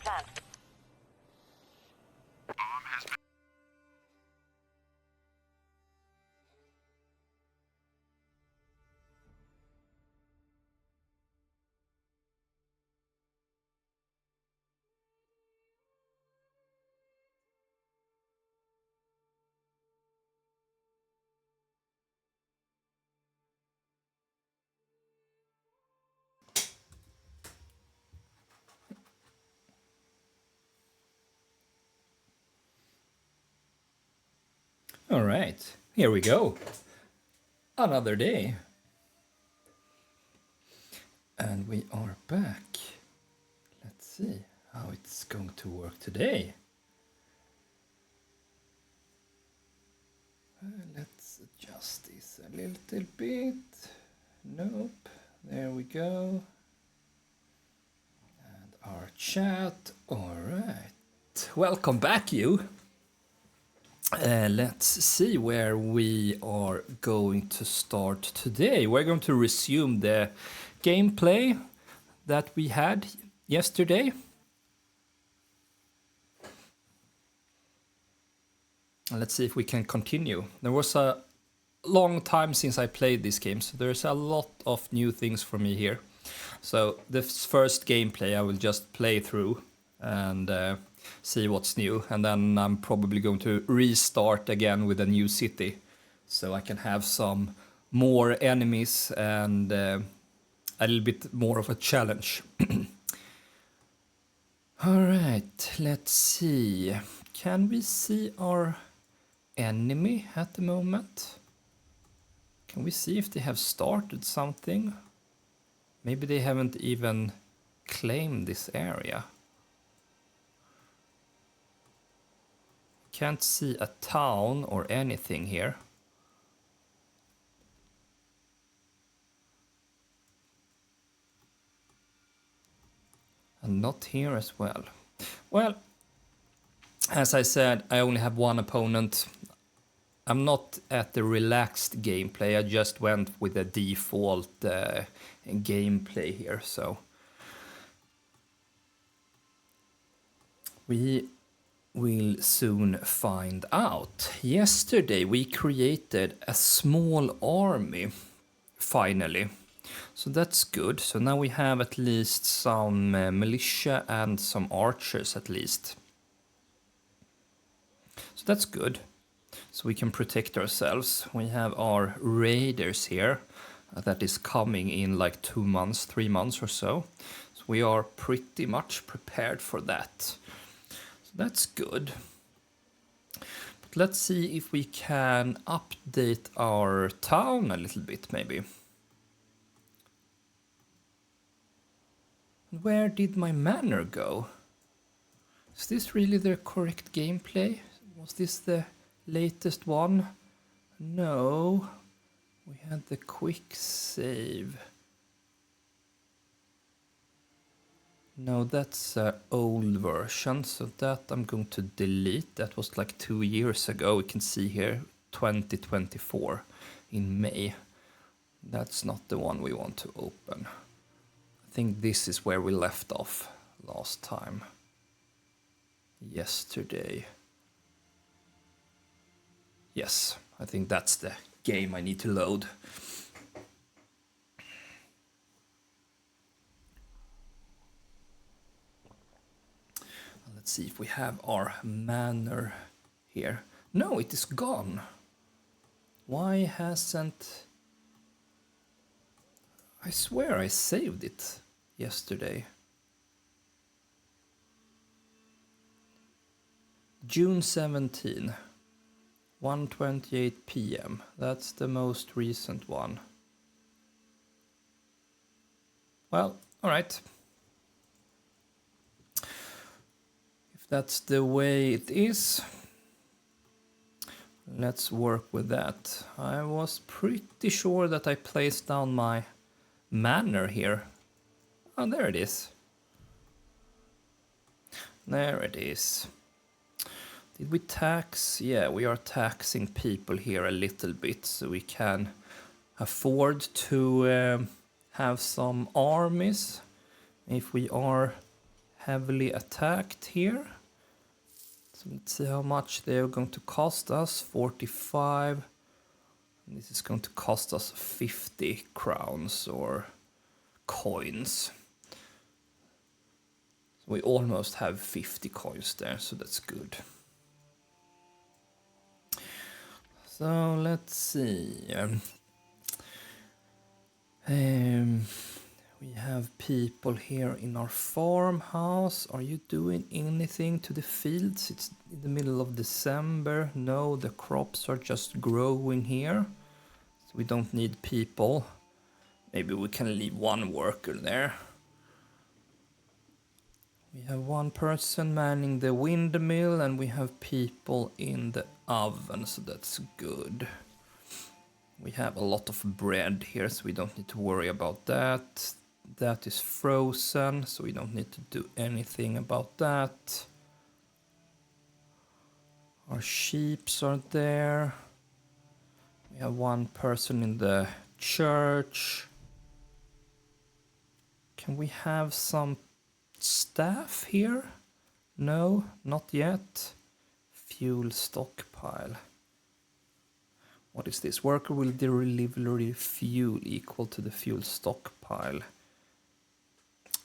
advance. All right, here we go. Another day. And we are back. Let's see how it's going to work today. Let's adjust this a little bit. Nope, there we go. And our chat, all right. Welcome back, you. Let's see where we are going to start today. We're going to resume the gameplay that we had yesterday. Let's see if we can continue. There was a long time since I played this game, so there's a lot of new things for me here. So this first gameplay I will just play through and see what's new, and then I'm probably going to restart again with a new city so I can have some more enemies and a little bit more of a challenge. All right, let's see. Can we see our enemy at the moment? Can we see if they have started something? Maybe they haven't even claimed this area. Can't see a town or anything here. And not here as well. Well, as I said, I only have one opponent. I'm not at the relaxed gameplay. I just went with the default gameplay here, so we will soon find out. Yesterday we created a small army, finally. So that's good. So now we have at least some militia and some archers at least. So that's good. So we can protect ourselves. We have our raiders here that is coming in like 2 months, 3 months or so. So we are pretty much prepared for that. So that's good. But let's see if we can update our town a little bit maybe. Where did my manor go? Is this really the correct gameplay? Was this the latest one? No. We had the quick save. No, that's an old version, so that I'm going to delete. That was like 2 years ago. We can see here 2024 in May. That's not the one we want to open. I think this is where we left off last time. Yesterday. Yes, I think that's the game I need to load. Let's see if we have our manor here. No, it is gone. Why hasn't... I swear I saved it yesterday. June 17, 1:28 p.m. That's the most recent one. Well, all right. If that's the way it is, let's work with that. I was pretty sure that I placed down my manor here. Oh, there it is. There it is. Did we tax? Yeah, we are taxing people here a little bit so we can afford to have some armies. If we are heavily attacked here. So let's see how much they are going to cost us. 45. This is going to cost us 50 crowns or coins. So we almost have 50 coins there, so that's good. So let's see. We have people here in our farmhouse. Are you doing anything to the fields? It's in the middle of December. No, the crops are just growing here. So we don't need people. Maybe we can leave one worker there. We have one person manning the windmill and we have people in the oven, so that's good. We have a lot of bread here, so we don't need to worry about that. That is frozen, so we don't need to do anything about that. Our sheep are there. We have one person in the church. Can we have some staff here? No, not yet. Fuel stockpile. What is this? Worker will deliver fuel equal to the fuel stockpile.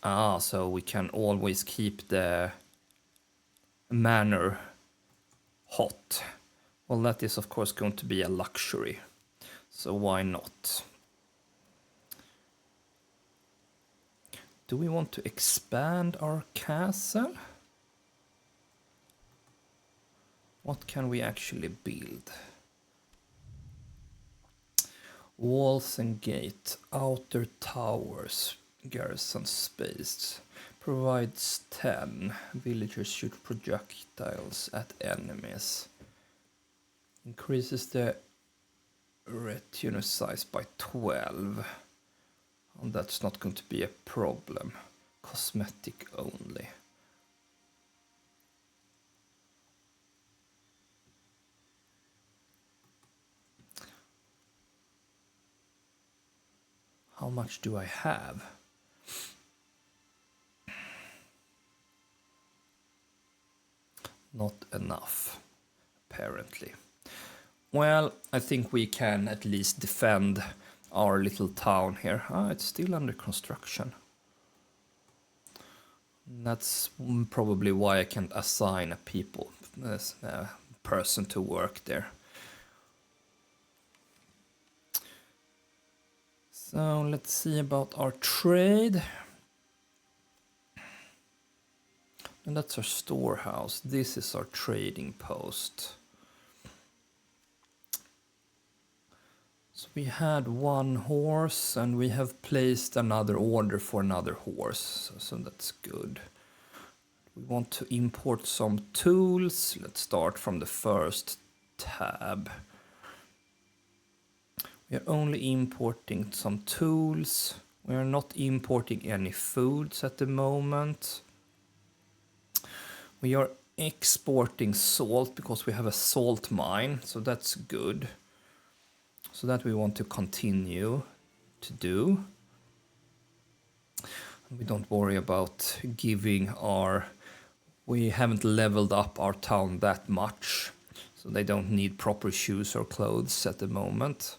Ah, so we can always keep the manor hot. Well, that is of course going to be a luxury. So why not? Do we want to expand our castle? What can we actually build? Walls and gate, outer towers, garrison space, provides 10. Villagers shoot projectiles at enemies. Increases the retinue size by 12. And that's not going to be a problem. Cosmetic only. How much do I have? Not enough, apparently. Well, I think we can at least defend our little town here. Ah, it's still under construction. That's probably why I can't assign a person to work there. So let's see about our trade. And that's our storehouse. This is our trading post. So we had one horse and we have placed another order for another horse. So that's good. We want to import some tools. Let's start from the first tab. We are only importing some tools. We are not importing any foods at the moment. We are exporting salt because we have a salt mine, so that's good. So that we want to continue to do. We don't worry about giving our... We haven't leveled up our town that much, so they don't need proper shoes or clothes at the moment.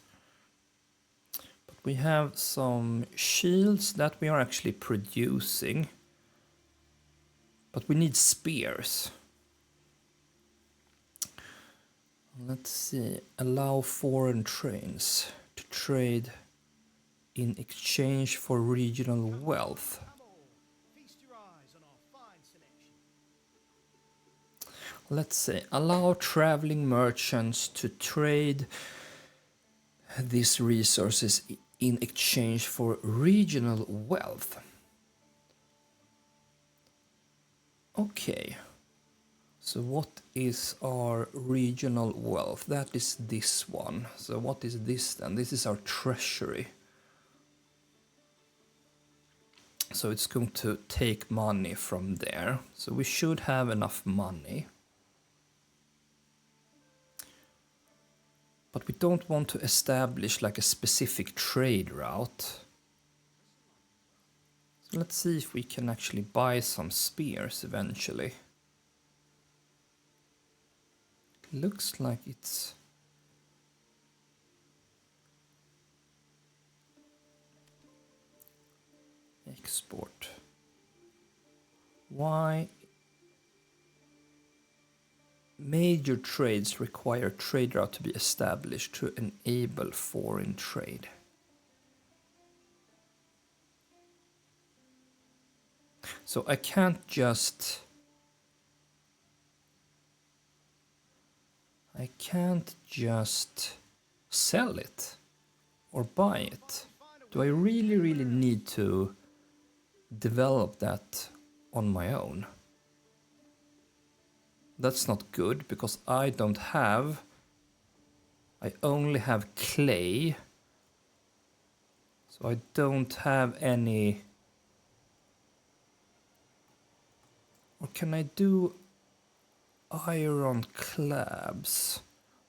But we have some shields that we are actually producing. But we need spears. Let's see. Allow foreign trains to trade in exchange for regional wealth. Let's say allow traveling merchants to trade these resources in exchange for regional wealth. Okay. So what is our regional wealth? That is this one. So what is this then? This is our treasury. So it's going to take money from there. So we should have enough money. But we don't want to establish like a specific trade route. So Let's see if we can actually buy some spears eventually. Looks like it's... Export. Why? Major trades require trade route to be established to enable foreign trade. So I can't just sell it or buy it. Do I really need to develop that on my own? That's not good because I only have clay. So I don't have any... Or can I do iron clabs?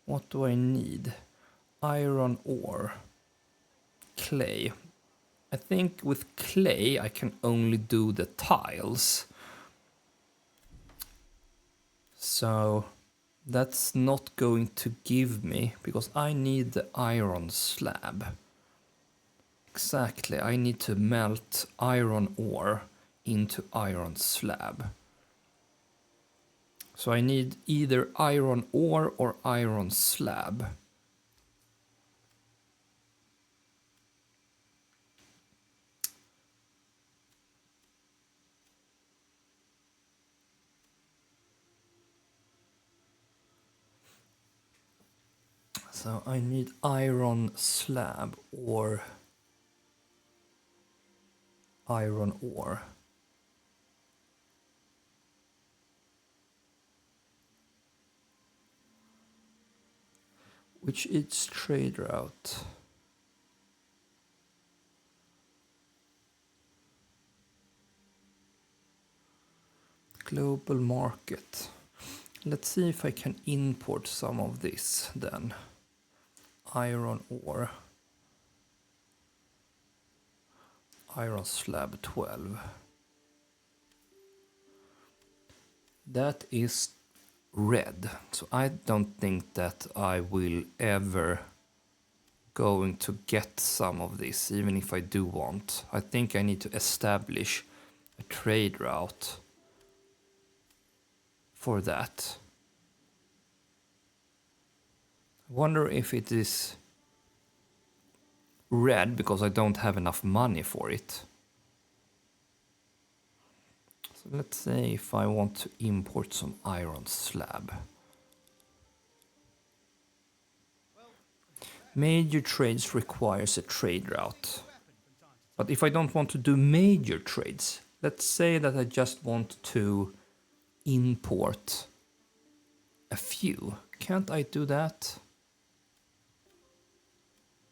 What do I need? Iron ore. Clay. I think with clay I can only do the tiles. So that's not going to give me, because I need the iron slab. Exactly, I need to melt iron ore into iron slab. So I need either iron ore or iron slab. So I need iron slab or iron ore. Which is trade route. Global market. Let's see if I can import some of this then. Iron ore. Iron slab 12. That is red. So I don't think that I will ever going to get some of this, even if I do want. I think I need to establish a trade route for that. I wonder if it is red because I don't have enough money for it. So let's say if I want to import some iron slab. Major trades requires a trade route. But if I don't want to do major trades, let's say that I just want to import a few. Can't I do that?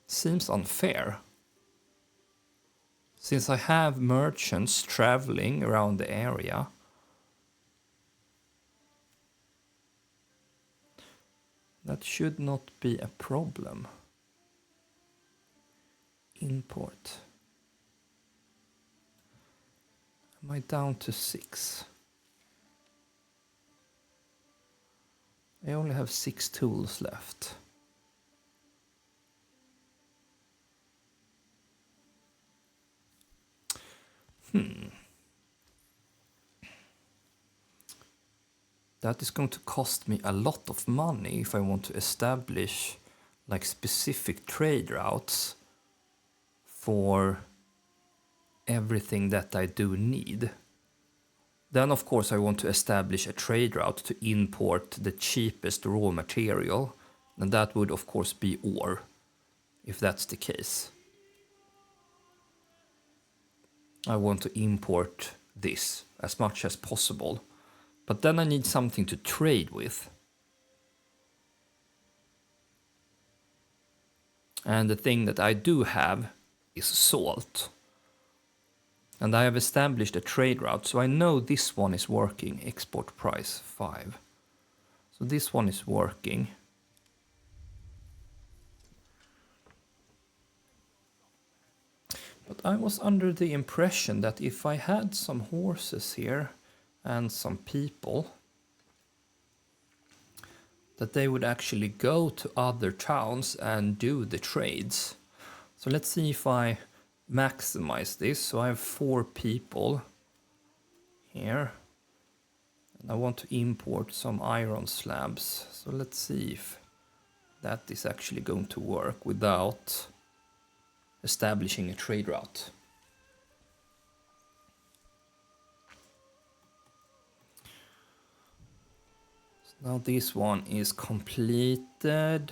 Seems unfair. Since I have merchants traveling around the area. That should not be a problem. Import. Am I down to 6? I only have 6 tools left. That is going to cost me a lot of money if I want to establish like specific trade routes for everything that I do need. Then of course I want to establish a trade route to import the cheapest raw material, and that would of course be ore, if that's the case. I want to import this as much as possible, but then I need something to trade with. And the thing that I do have is salt. And I have established a trade route, so I know this one is working, export price 5. So this one is working. But I was under the impression that if I had some horses here and some people, that they would actually go to other towns and do the trades. So let's see if I maximize this. So I have 4 people here. And I want to import some iron slabs. So let's see if that is actually going to work without establishing a trade route. So now this one is completed.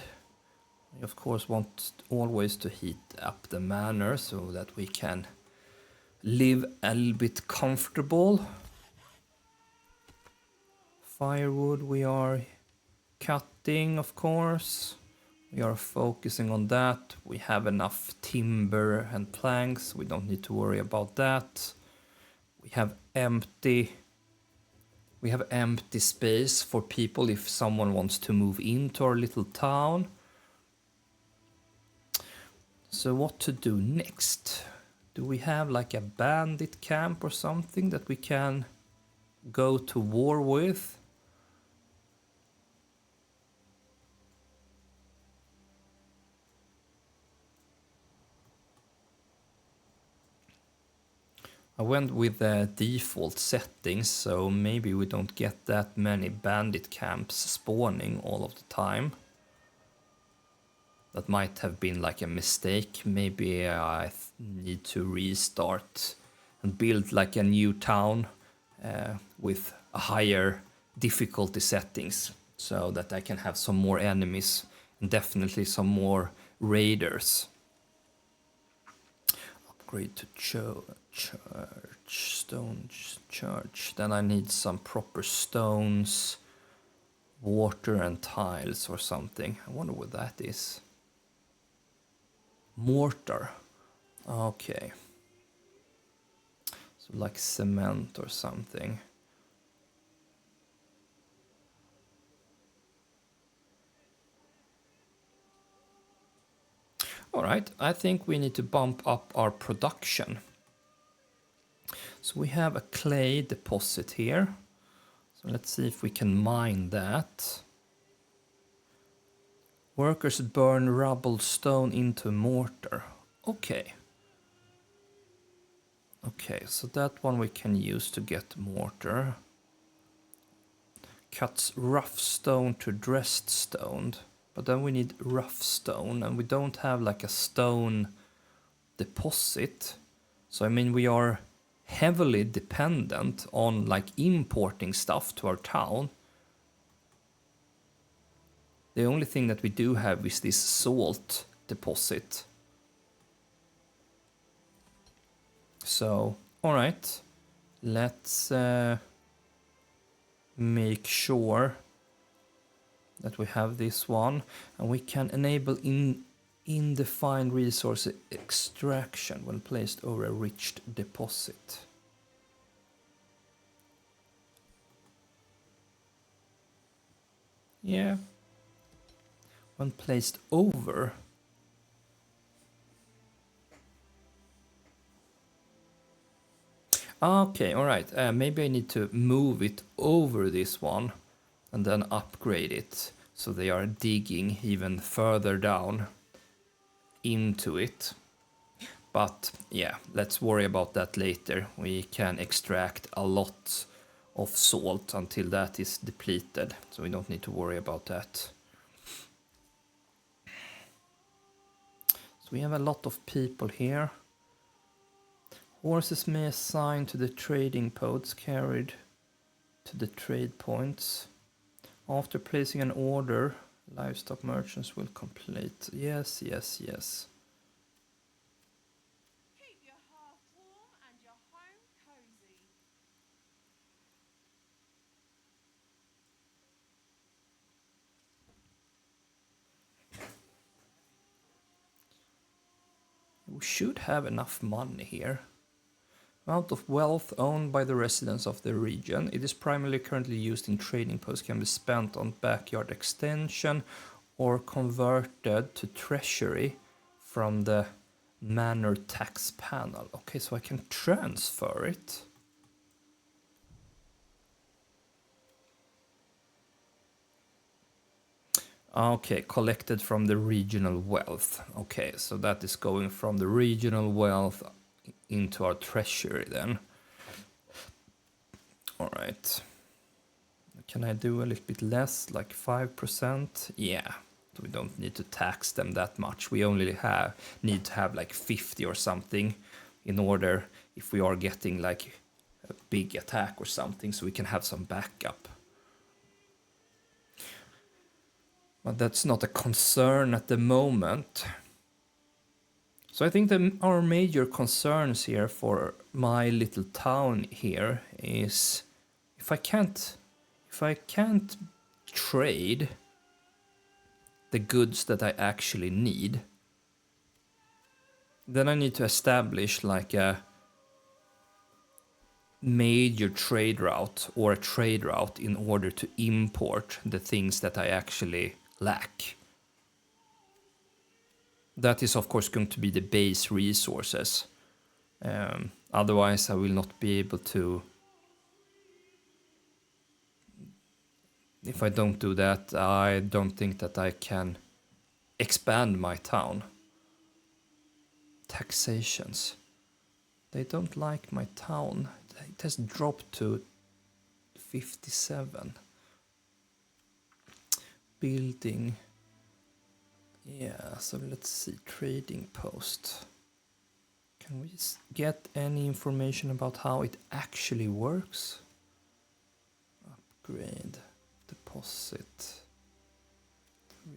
We of course want always to heat up the manor so that we can live a little bit comfortable. Firewood we are cutting, of course. We are focusing on that. We have enough timber and planks. We don't need to worry about that. We have empty space for people if someone wants to move into our little town. So what to do next? Do we have like a bandit camp or something that we can go to war with? I went with the default settings, so maybe we don't get that many bandit camps spawning all of the time. That might have been like a mistake. Maybe I need to restart and build like a new town with a higher difficulty settings so that I can have some more enemies and definitely some more raiders. Upgrade to church, stone church. Then I need some proper stones, water and tiles or something. I wonder what that is. Mortar. Okay. So like cement or something. All right, I think we need to bump up our production. So we have a clay deposit here. So let's see if we can mine that. Workers burn rubble stone into mortar. Okay. Okay, so that one we can use to get mortar. Cuts rough stone to dressed stone. But then we need rough stone, and we don't have like a stone deposit. So I mean, we are heavily dependent on like importing stuff to our town. The only thing that we do have is this salt deposit. So, all right, let's make sure that we have this one, and we can enable indefined resource extraction when placed over a rich deposit. Yeah. When placed over. Okay, all right. Maybe I need to move it over this one and then upgrade it so they are digging even further down into it. But yeah, let's worry about that later. We can extract a lot of salt until that is depleted, so we don't need to worry about that. So we have a lot of people here. Horses may assign to the trading posts carried to the trade points. After placing an order, livestock merchants will complete. Yes, yes, yes. Keep your hearth warm and your home cozy. We should have enough money here. Amount of wealth owned by the residents of the region. It is primarily currently used in trading posts, can be spent on backyard extension or converted to treasury from the Manor tax panel. Okay, so I can transfer it. Okay, collected from the regional wealth. Okay, so that is going from the regional wealth into our treasury then. All right. Can I do a little bit less, like 5%? Yeah, we don't need to tax them that much. We only need to have like 50 or something in order if we are getting like a big attack or something, so we can have some backup. But that's not a concern at the moment. So I think that our major concerns here for my little town here is if I can't trade the goods that I actually need, then I need to establish like a major trade route or a trade route in order to import the things that I actually lack. That is of course going to be the base resources. Otherwise I will not be able to. If I don't do that, I don't think that I can expand my town. Taxations. They don't like my town. It has dropped to 57. Building. Yeah, so let's see. Trading post. Can we get any information about how it actually works? Upgrade. Deposit.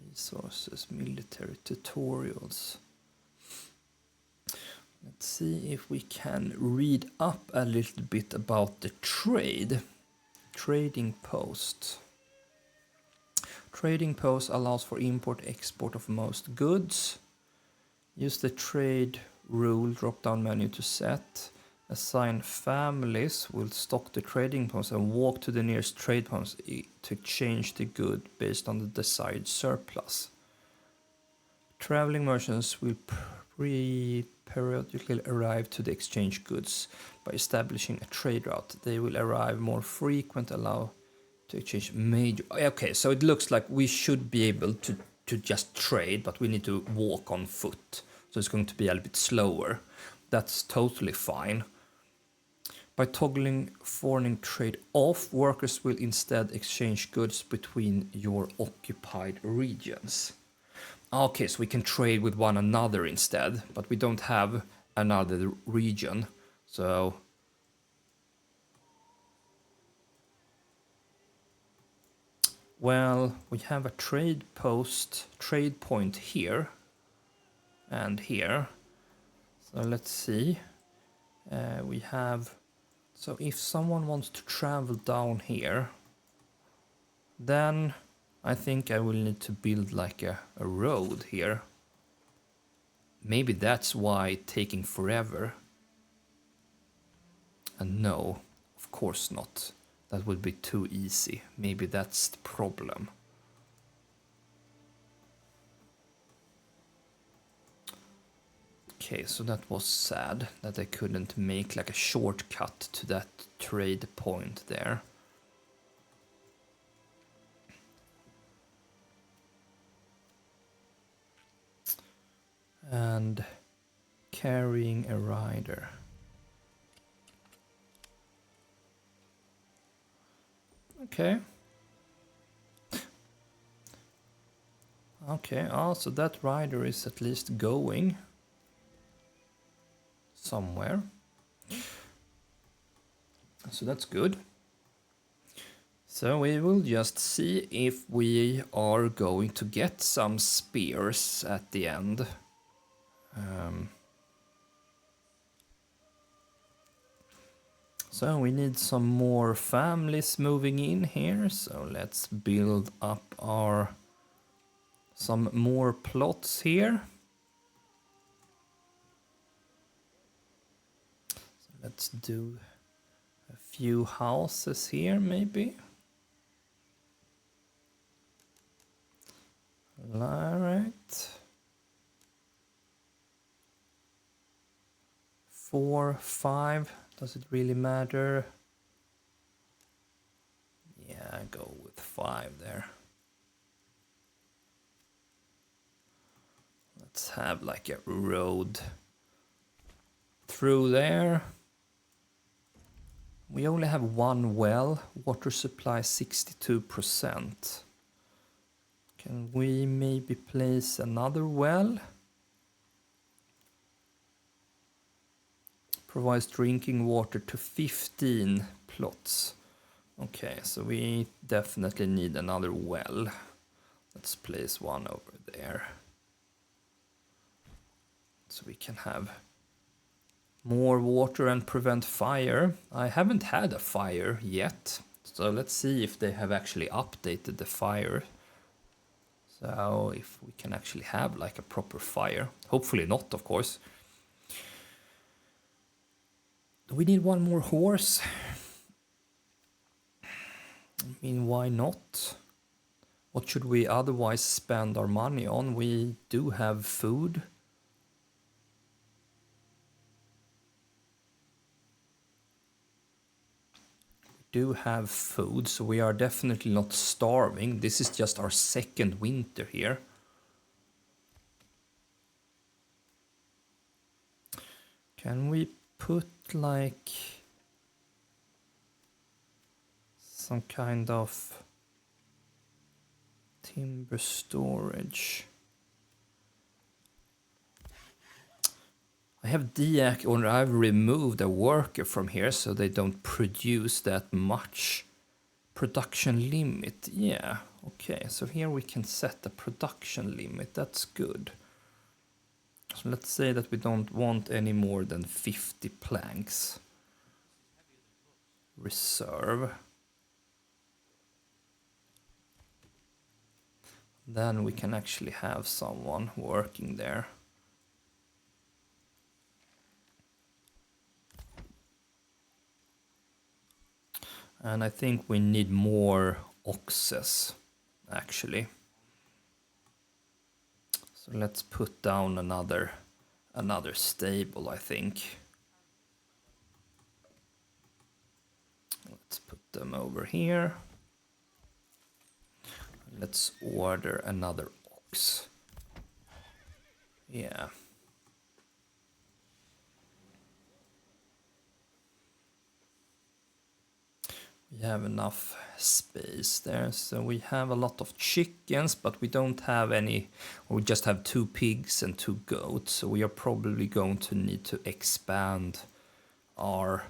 Resources. Military tutorials. Let's see if we can read up a little bit about the trade. Trading post. Trading post allows for import-export of most goods. Use the trade rule drop-down menu to set. Assign families will stock the trading post and walk to the nearest trade post to exchange the good based on the desired surplus. Traveling merchants will periodically arrive to the exchange goods by establishing a trade route. They will arrive more frequent, allow to exchange major. Okay, so it looks like we should be able to just trade, but we need to walk on foot. So it's going to be a little bit slower. That's totally fine. By toggling foreign trade off, workers will instead exchange goods between your occupied regions. Okay, so we can trade with one another instead, but we don't have another region. So well, we have a trade point here and here. So let's see. We have, so if someone wants to travel down here, then I think I will need to build like a road here. Maybe that's why it's taking forever. And no, of course not. That would be too easy. Maybe that's the problem. Okay, so that was sad that I couldn't make like a shortcut to that trade point there. And carrying a rider. Okay. Okay, so that rider is at least going somewhere. So that's good. So we will just see if we are going to get some spears at the end. So we need some more families moving in here. So let's build up some more plots here. So let's do a few houses here maybe. All right. or 5? Does it really matter? Yeah, go with 5 there. Let's have like a road through there. We only have one well, water supply 62%. Can we maybe place another well? Provides drinking water to 15 plots. Okay, so we definitely need another well. Let's place one over there. So we can have more water and prevent fire. I haven't had a fire yet. So let's see if they have actually updated the fire. So if we can actually have like a proper fire. Hopefully not, of course. We need one more horse. I mean, why not? What should we otherwise spend our money on? We do have food. So we are definitely not starving. This is just our second winter here. Can we put like some kind of timber storage? I have or I've removed a worker from here so they don't produce that much. Production limit, yeah, okay, so here we can set the production limit, that's good. So let's say that we don't want any more than 50 planks. Reserve. Then we can actually have someone working there. And I think we need more oxes, actually. So let's put down another stable, I think. Let's put them over here. Let's order another ox. Yeah. We have enough space there, so we have a lot of chickens, but we don't have any, or we just have 2 pigs and 2 goats, so we are probably going to need to expand our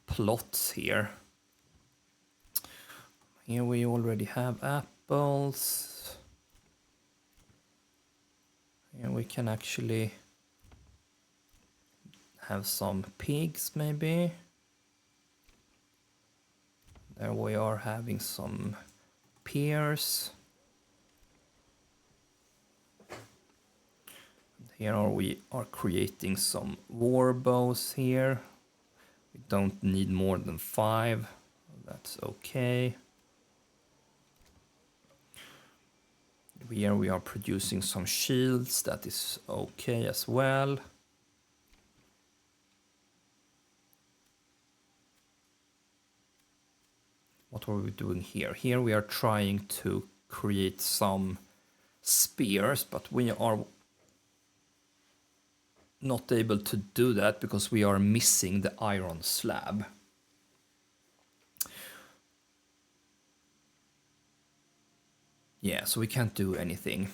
plots here. Here we already have apples. Here we can actually have some pigs maybe. There we are having some pears. Here we are creating some war bows here. We don't need more than 5. That's okay. Here we are producing some shields. That is okay as well. What are we doing here? Here we are trying to create some spears, but we are not able to do that because we are missing the iron slab. Yeah, so we can't do anything.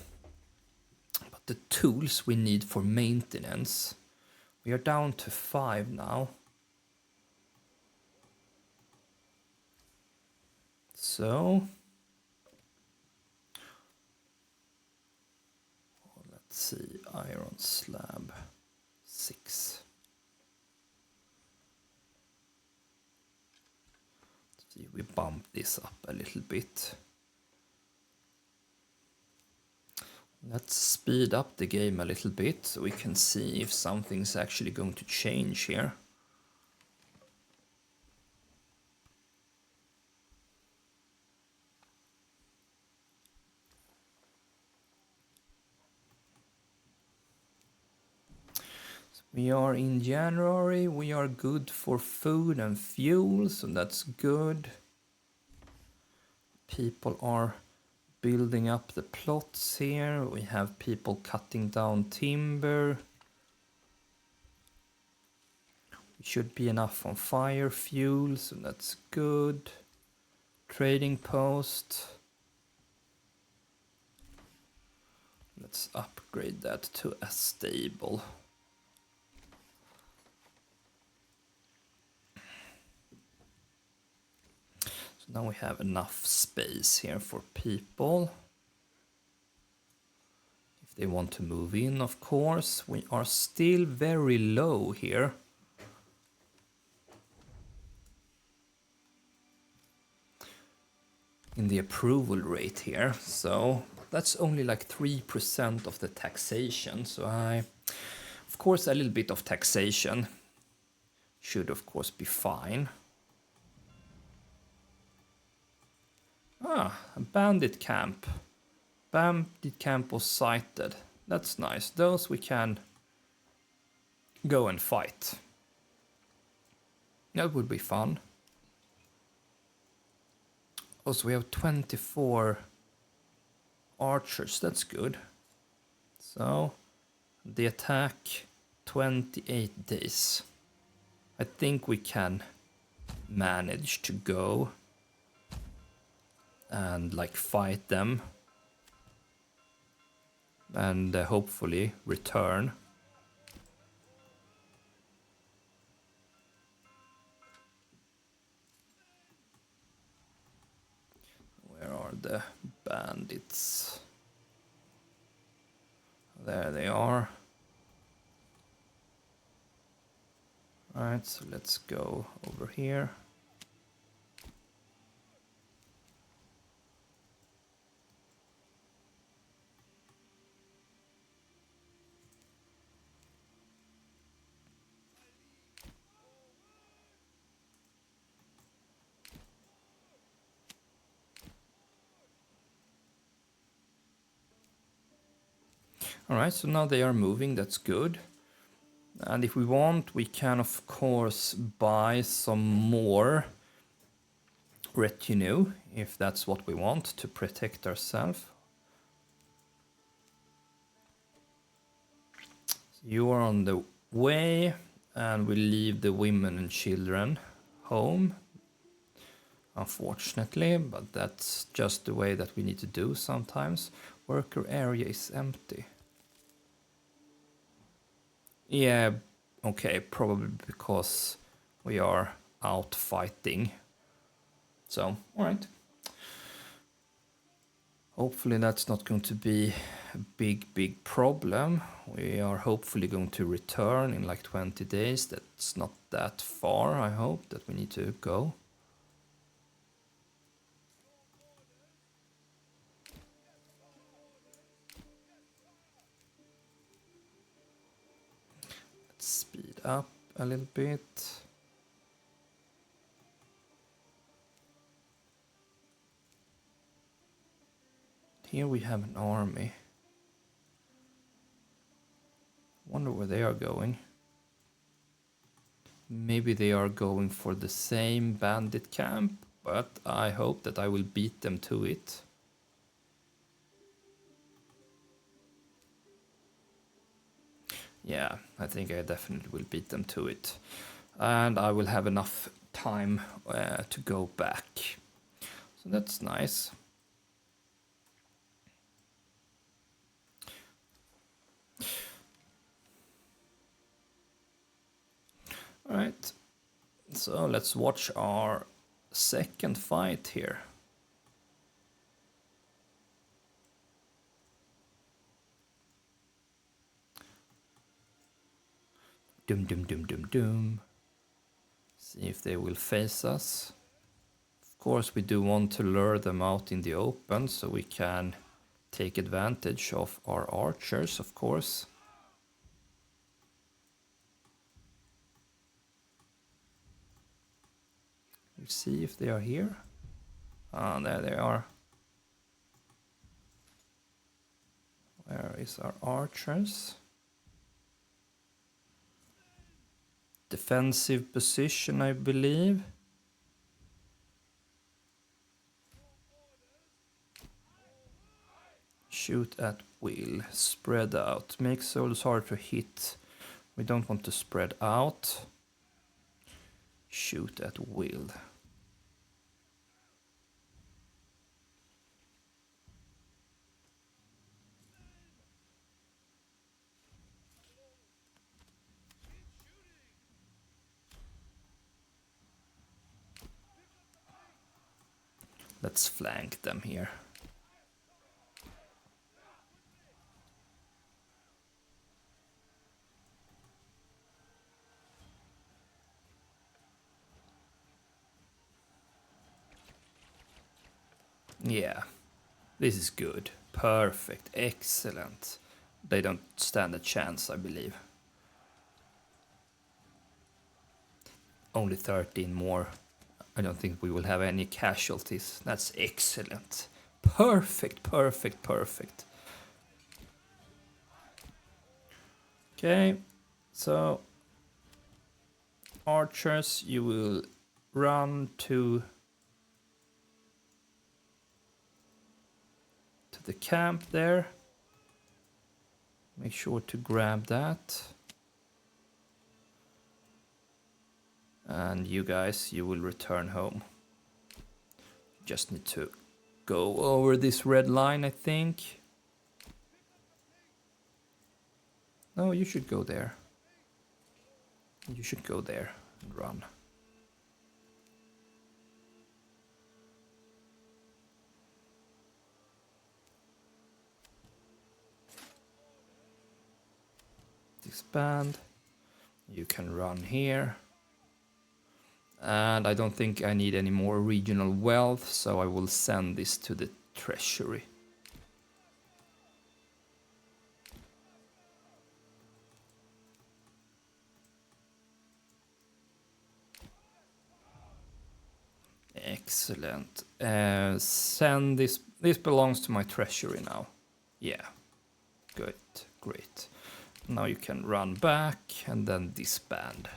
But the tools we need for maintenance, we are down to 5 now. So let's see, iron slab 6. Let's see, we bump this up a little bit. Let's speed up the game a little bit so we can see if something's actually going to change here. We are in January, we are good for food and fuel, so that's good. People are building up the plots here. We have people cutting down timber. Should be enough on fire fuel, so that's good. Trading post. Let's upgrade that to a stable. So now we have enough space here for people. If they want to move in, of course. We are still very low here. In the approval rate here, so that's only like 3% of the taxation. So of course, a little bit of taxation should of course be fine. A bandit camp. Bandit camp was sighted. That's nice. Those we can go and fight. That would be fun. Also, we have 24 archers. That's good. So, the attack, 28 days. I think we can manage to go and like fight them. And hopefully return. Where are the bandits? There they are. Alright, so let's go over here. Alright, so now they are moving, that's good. And if we want, we can of course buy some more retinue, if that's what we want, to protect ourselves. So you are on the way, and we leave the women and children home. Unfortunately, but that's just the way that we need to do sometimes. Worker area is empty. Yeah, okay, probably because we are out fighting. So, alright. Hopefully that's not going to be a big problem. We are hopefully going to return in like 20 days. That's not that far, I hope, that we need to go. Let's speed up a little bit. Here we have an army. Wonder where they are going. Maybe they are going for the same bandit camp, but I hope that I will beat them to it. Yeah, I think I definitely will beat them to it. And I will have enough time to go back. So that's nice. Alright, so let's watch our second fight here. Dum dum dum dum dum. See if they will face us. Of course, we do want to lure them out in the open so we can take advantage of our archers, of course. We see if they are here. Ah, there they are. Where is our archers? defensive position, I believe. Shoot at will. Spread out. Make souls hard to hit. We don't want to spread out. Shoot at will. Let's flank them here. Yeah, this is good. Perfect. Excellent. They don't stand a chance, I believe. Only 13 more. I don't think we will have any casualties. That's excellent. Perfect, perfect, perfect. Okay, so archers, you will run to the camp there. Make sure to grab that. And you guys, you will return home. Just need to go over this red line, I think. No, you should go there. You should go there and run. Disband. You can run here. And I don't think I need any more regional wealth, so I will send this to the treasury. Excellent. Send this. This belongs to my treasury now. Yeah. Good. Great. Now you can run back and then disband.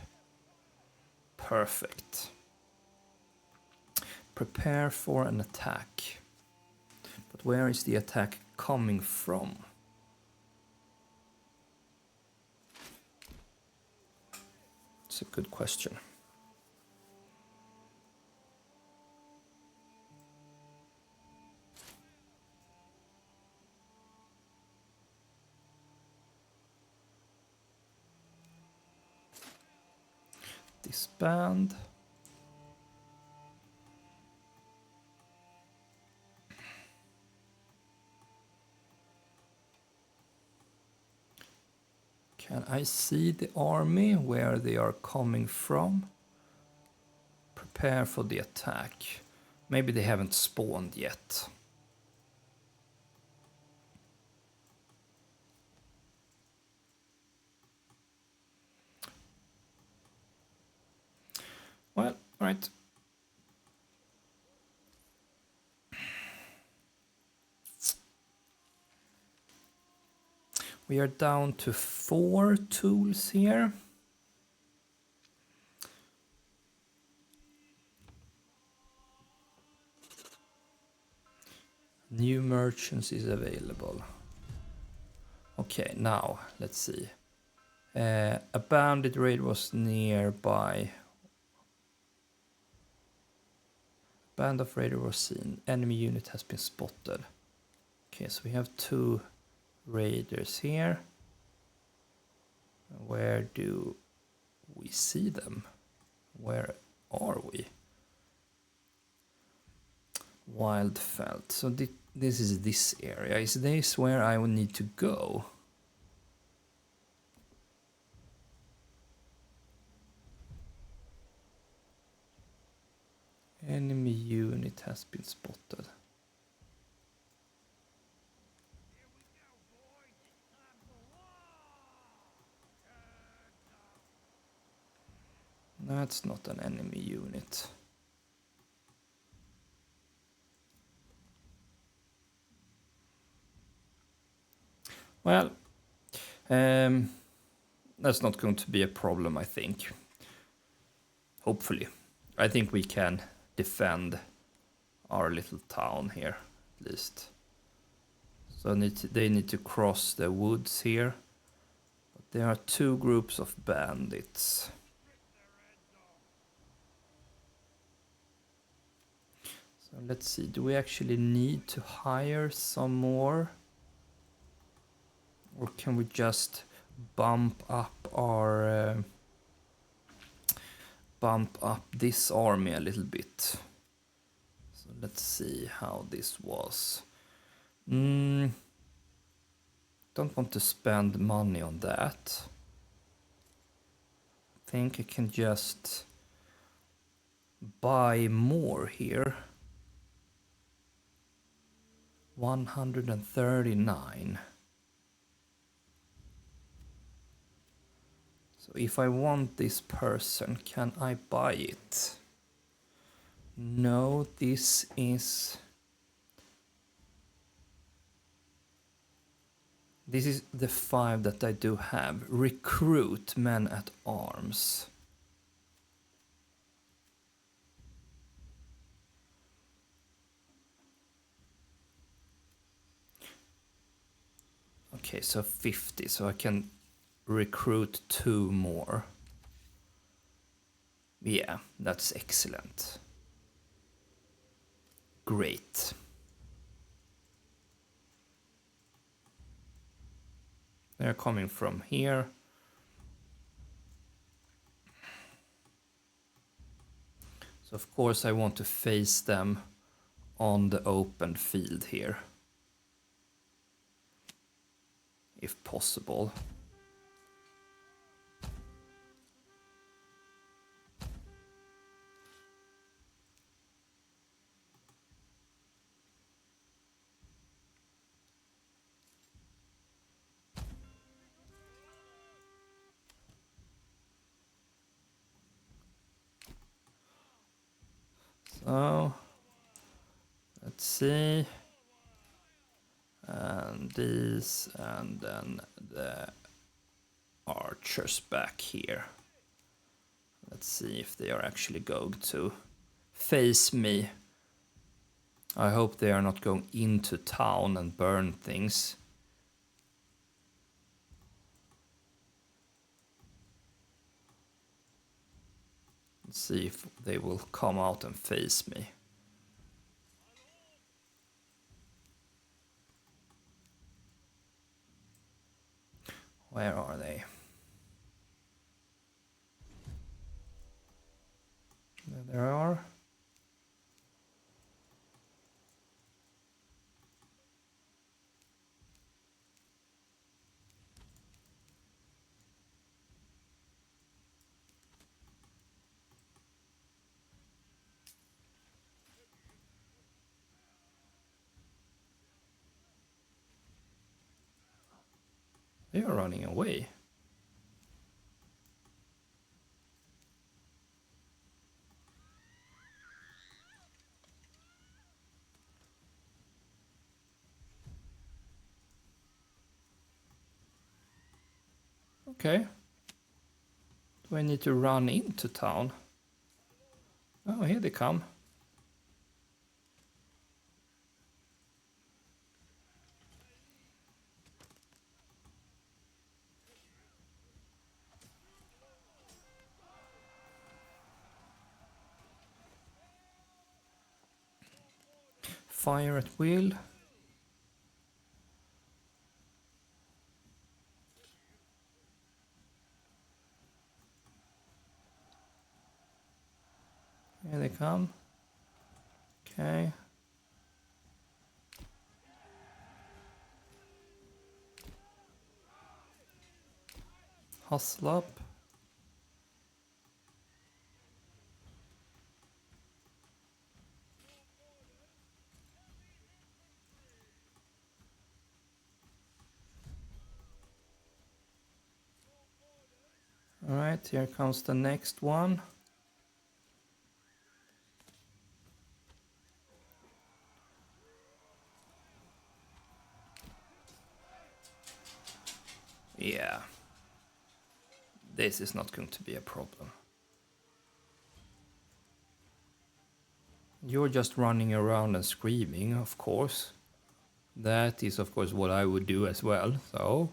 Perfect. Prepare for an attack. But where is the attack coming from? It's a good question. Disband. Can I see the army, where they are coming from? Prepare for the attack. Maybe they haven't spawned yet. Well, alright. We are down to 4 tools here. New merchants is available. Okay, now let's see. A bandit raid was nearby. Band of raider was seen. Enemy unit has been spotted. Okay, so we have 2 raiders here. Where do we see them? Where are we? Wildfelt. So this is this area. Is this where I would need to go? Enemy unit has been spotted. That's not an enemy unit. Well, that's not going to be a problem, I think. Hopefully. I think we can defend our little town here, at least. So they need to cross the woods here. But there are two groups of bandits. So let's see, do we actually need to hire some more? Or can we just bump up this army a little bit? So let's see how this was. Don't want to spend money on that. I think I can just buy more here. 139. So if I want this person, can I buy it? No, this is the 5 that I do have. Recruit men at arms. Okay, so 50, so I can recruit 2 more. Yeah, that's excellent. Great. They're coming from here. So of course I want to face them on the open field here, if possible. So let's see. And these, and then the archers back here. Let's see if they are actually going to face me. I hope they are not going into town and burn things. Let's see if they will come out and face me. Where are they? There they are. They are running away. Okay. Do I need to run into town? Oh, here they come. Fire at will. Here they come. Okay. Hustle up. Alright, here comes the next one. Yeah. This is not going to be a problem. You're just running around and screaming, of course. That is, of course, what I would do as well, so...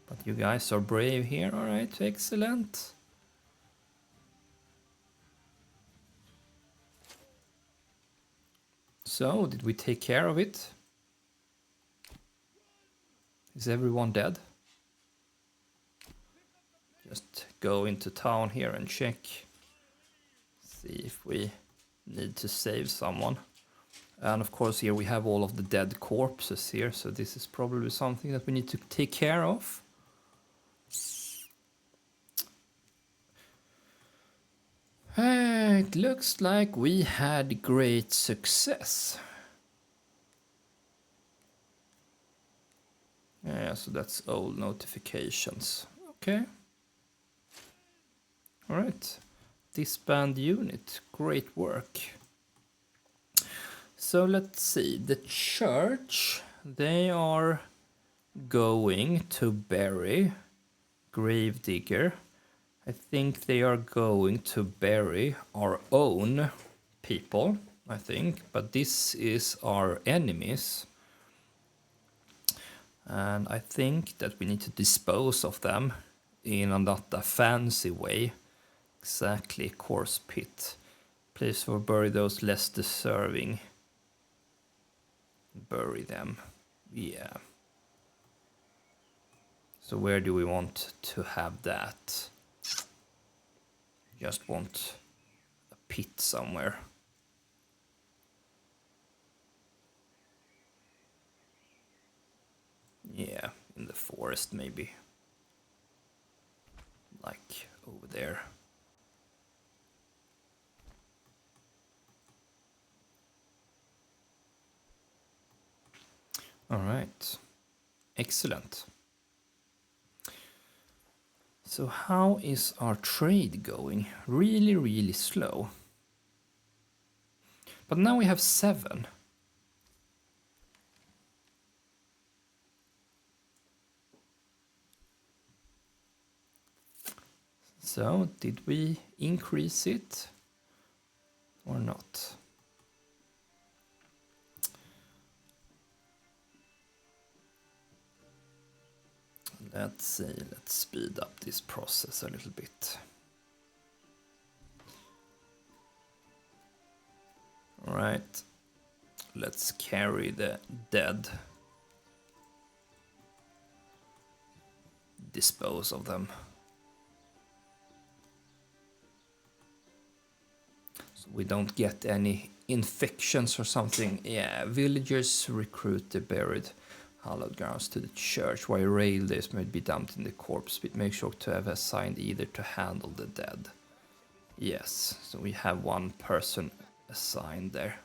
But you guys are brave here, alright, excellent. So, did we take care of it? Is everyone dead? Just go into town here and check. See if we need to save someone. And of course here we have all of the dead corpses here, so this is probably something that we need to take care of. It looks like we had great success. Yeah, so that's old notifications. Okay. Alright. Disband unit. Great work. So let's see. The church, they are going to bury Gravedigger. I think they are going to bury our own people, I think. But this is our enemies. And I think that we need to dispose of them in a not a fancy way. Exactly, corpse pit. Place for bury those less deserving. Bury them. Yeah. So where do we want to have that? Just want a pit somewhere. Yeah, in the forest maybe. Like over there. All right. Excellent. So how is our trade going? Really, really slow. But now we have 7. So, did we increase it or not? Let's see, let's speed up this process a little bit. All right, let's carry the dead. Dispose of them. So we don't get any infections or something. Yeah, villagers recruit the buried hallowed grounds to the church, while rail days may be dumped in the corpse pit. Make sure to have assigned either to handle the dead. Yes, so we have one person assigned there.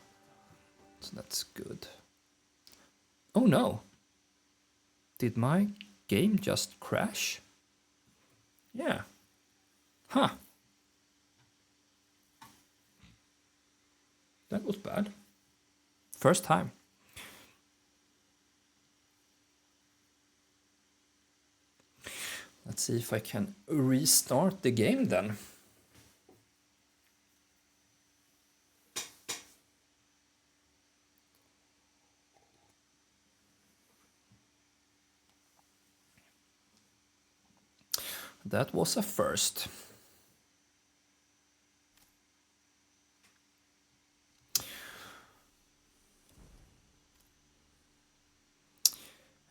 So that's good. Oh no! Did my game just crash? Yeah. Huh. That was bad. First time. Let's see if I can restart the game then. That was a first.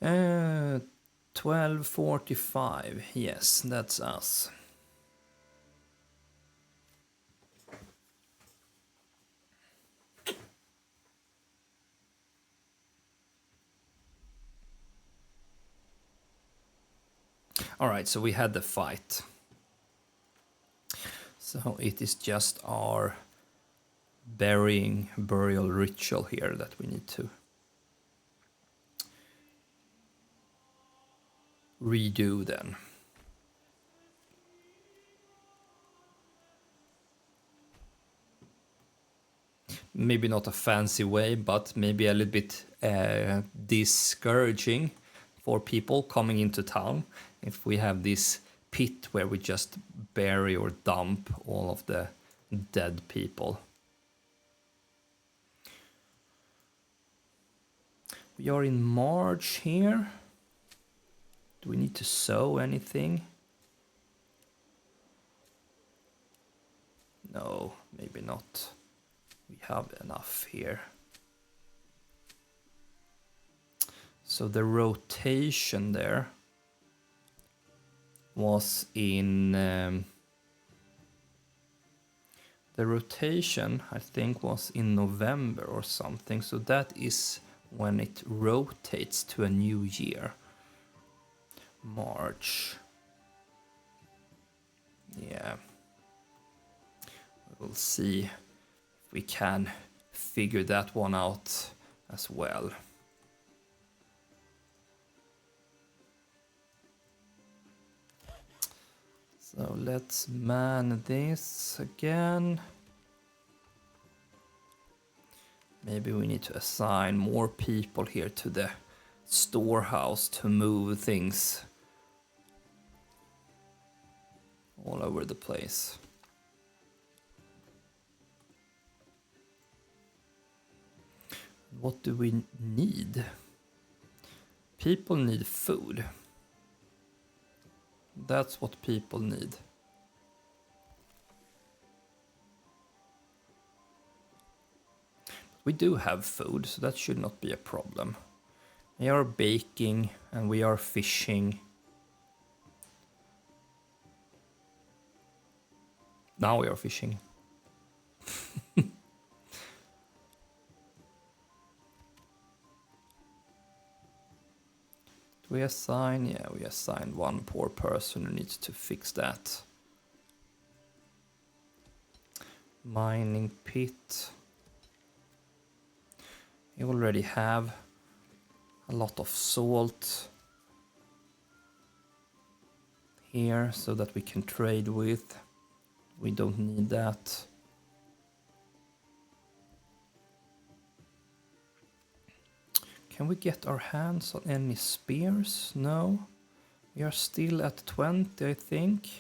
Uh, 12:45. Yes, that's us. All right, so we had the fight. So it is just our burial ritual here that we need to redo then. Maybe not a fancy way, but maybe a little bit discouraging for people coming into town if we have this pit where we just bury or dump all of the dead people. We are in March here. Do we need to sow anything? No, maybe not. We have enough here. So the rotation there was in... the rotation, I think, was in November or something. So that is when it rotates to a new year. March. Yeah. We'll see if we can figure that one out as well. So let's man this again. Maybe we need to assign more people here to the storehouse to move things all over the place. What do we need? People need food. That's what people need. We do have food, so that should not be a problem. We are baking and we are fishing. Now we are fishing. Do we assign? Yeah, we assigned one poor person who needs to fix that. Mining pit. We already have a lot of salt here so that we can trade with. We don't need that. Can we get our hands on any spears? No. We are still at 20, I think.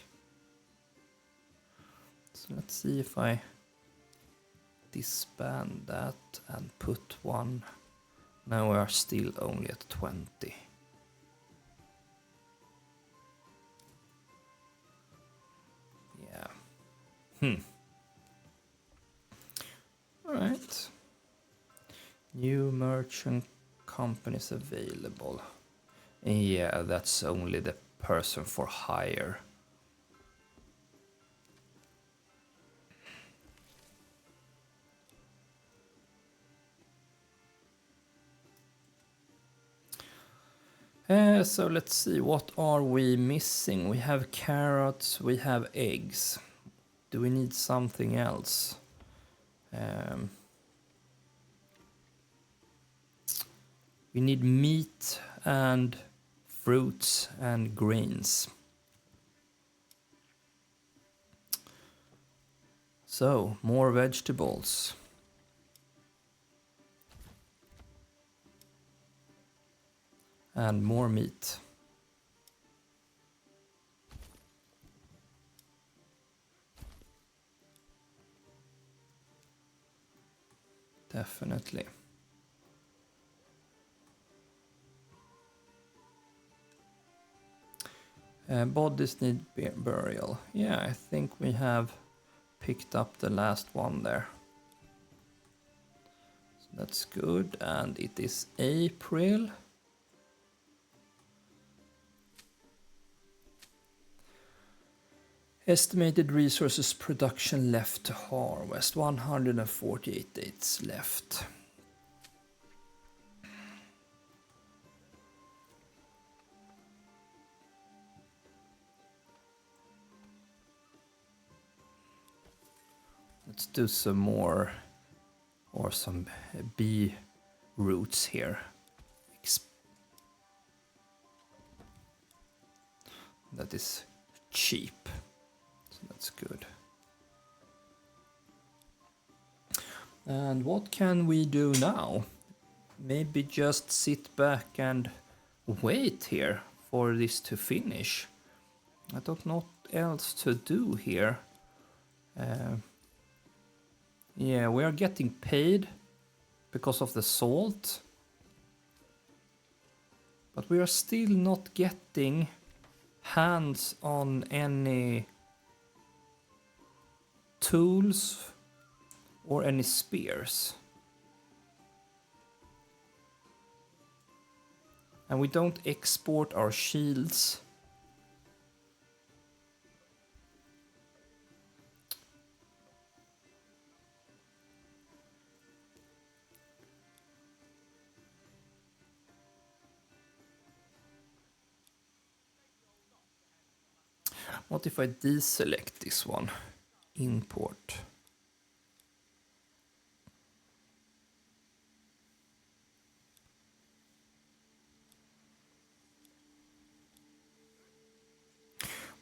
So let's see if I disband that and put one. Now we are still only at 20. Yeah. All right. New merchant companies available. Yeah, that's only the person for hire. So let's see, what are we missing? We have carrots, we have eggs. Do we need something else? We need meat and fruits and grains. So, more vegetables. And more meat. Definitely. Bodies need burial. Yeah, I think we have picked up the last one there. So that's good, and it is April. Estimated resources production left to harvest, 148 days left. Let's do some more, or some bee roots here. That is cheap, so that's good. And what can we do now? Maybe just sit back and wait here for this to finish. I don't know what else to do here. Yeah, we are getting paid because of the salt. But we are still not getting hands on any tools or any spears. And we don't export our shields. What if I deselect this one? Import.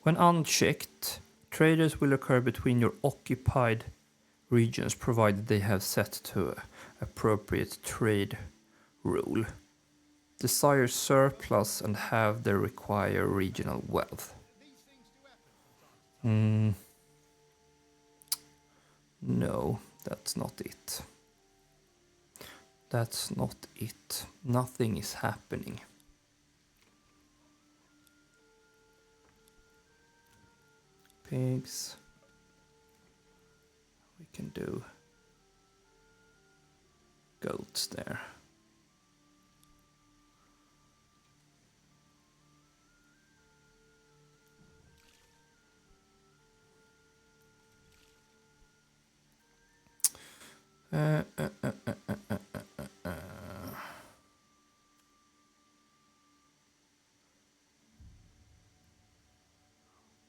When unchecked, traders will occur between your occupied regions provided they have set to appropriate trade rule. Desire surplus and have the required regional wealth. No, that's not it. That's not it. Nothing is happening. Pigs. We can do goats there.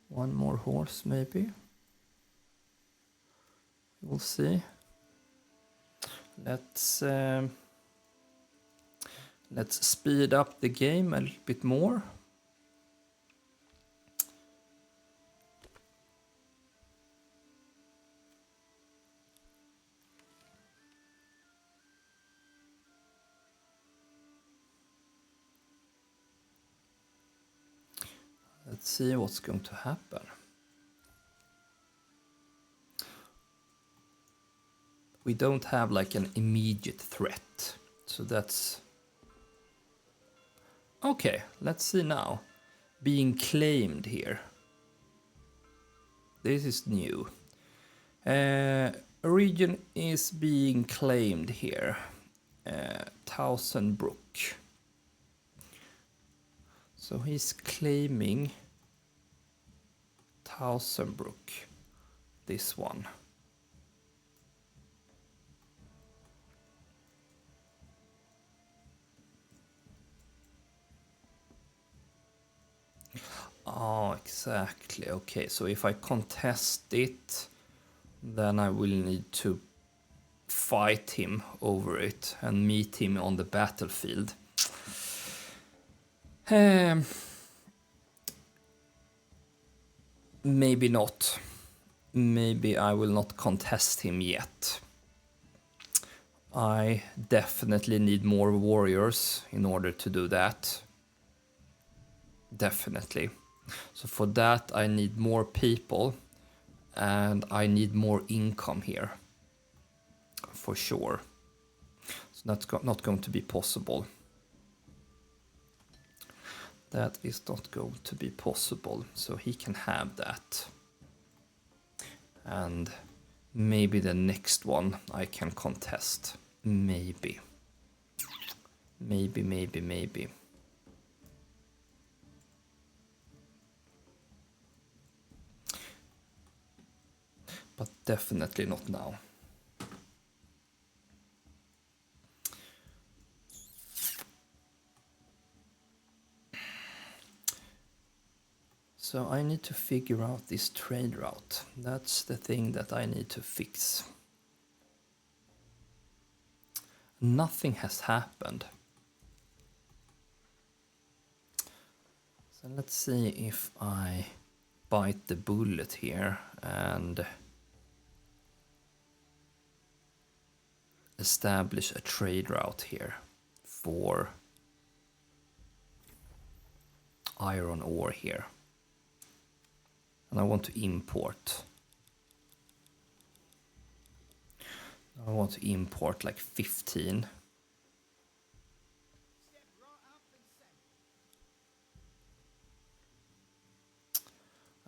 One more horse, maybe. We'll see. Let's speed up the game a little bit more. Let's see what's going to happen. We don't have like an immediate threat, so that's okay. Let's see now. Being claimed here. This is new. A region is being claimed here. Thousand Brook. So he's claiming Thousand Brook. This one. Oh, exactly. Okay, so if I contest it, then I will need to fight him over it and meet him on the battlefield. Maybe not. Maybe I will not contest him yet. I definitely need more warriors in order to do that. Definitely. So for that I need more people and I need more income here. For sure. So that's not going to be possible. That is not going to be possible. So he can have that. And maybe the next one I can contest. Maybe. Maybe. But definitely not now. So I need to figure out this trade route. That's the thing that I need to fix. Nothing has happened. So let's see if I bite the bullet here and establish a trade route here for iron ore here. And I want to import. I want to import like 15.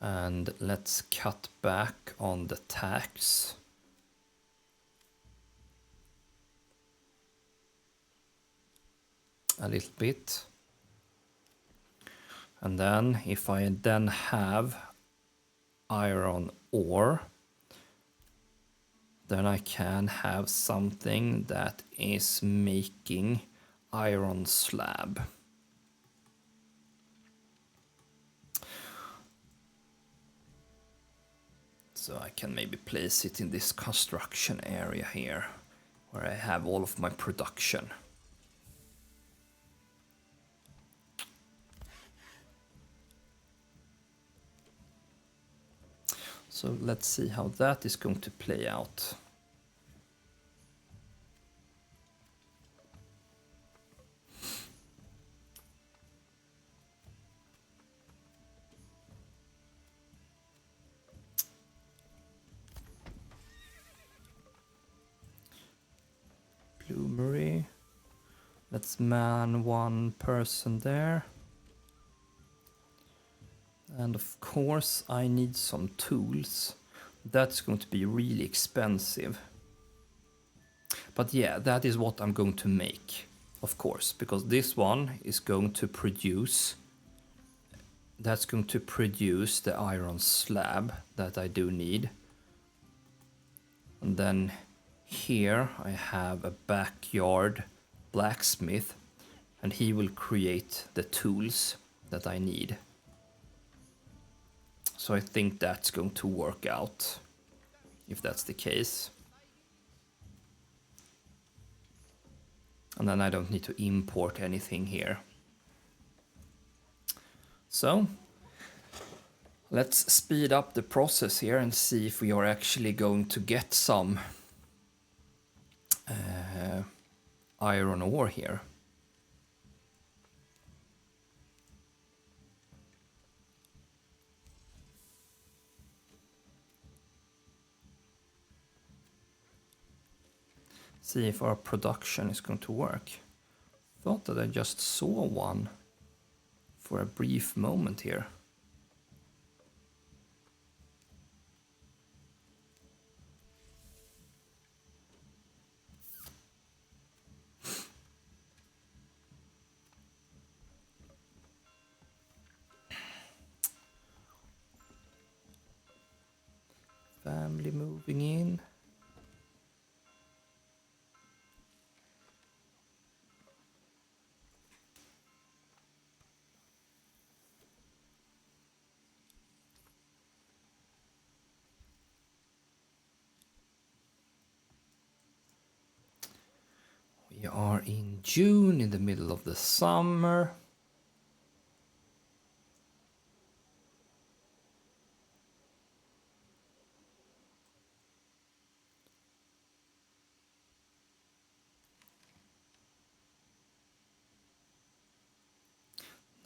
And let's cut back on the tax. A little bit. And then if I then have iron ore, then I can have something that is making iron slab. So I can maybe place it in this construction area here, where I have all of my production. So let's see how that is going to play out. Bloomery. Let's man one person there. And of course I need some tools. That's going to be really expensive. But yeah, that is what I'm going to make, of course, because this one is going to produce, that's going to produce the iron slab that I do need. And then here I have a backyard blacksmith, and he will create the tools that I need. So I think that's going to work out, if that's the case. And then I don't need to import anything here. So let's speed up the process here and see if we are actually going to get some iron ore here. See if our production is going to work. Thought that I just saw one for a brief moment here. Family moving in. We are in June, in the middle of the summer.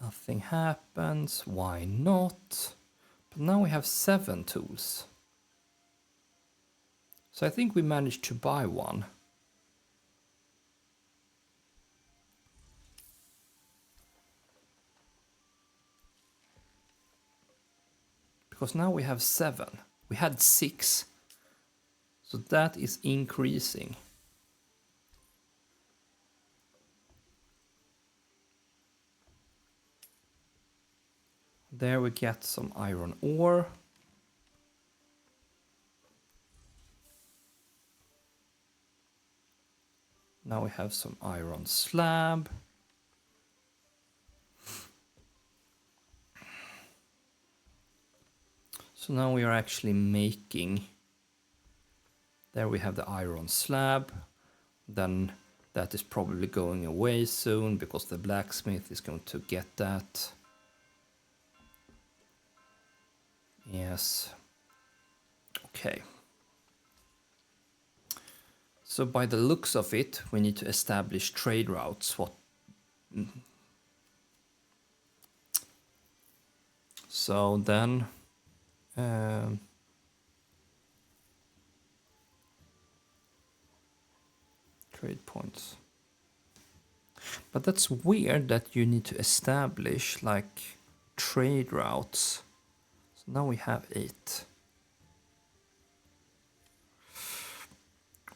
Nothing happens, why not? But now we have 7 tools. So I think we managed to buy one. Because now we have 7. We had 6. So that is increasing. There we get some iron ore. Now we have some iron slab. So now we are actually making, there we have the iron slab. Then that is probably going away soon because the blacksmith is going to get that. Yes. Okay. So by the looks of it, we need to establish trade routes. So then trade points. But that's weird that you need to establish like trade routes. So now we have 8.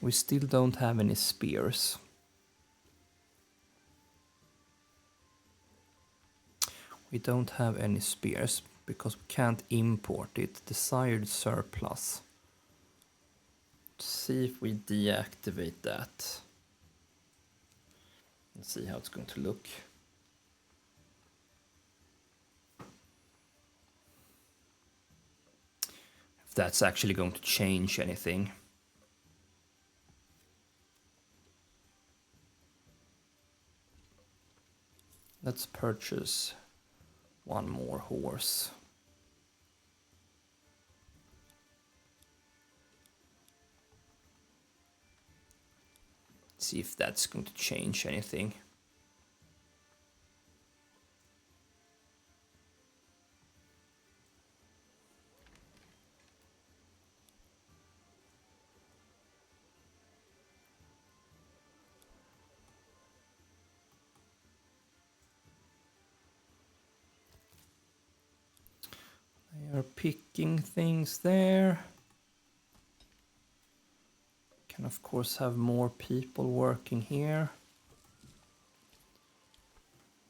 We still don't have any spears. We don't have any spears because we can't import it. Desired surplus. Let's see if we deactivate that. Let's see how it's going to look. If that's actually going to change anything. Let's purchase one more horse. See if that's going to change anything. They are picking things there. Can of course have more people working here.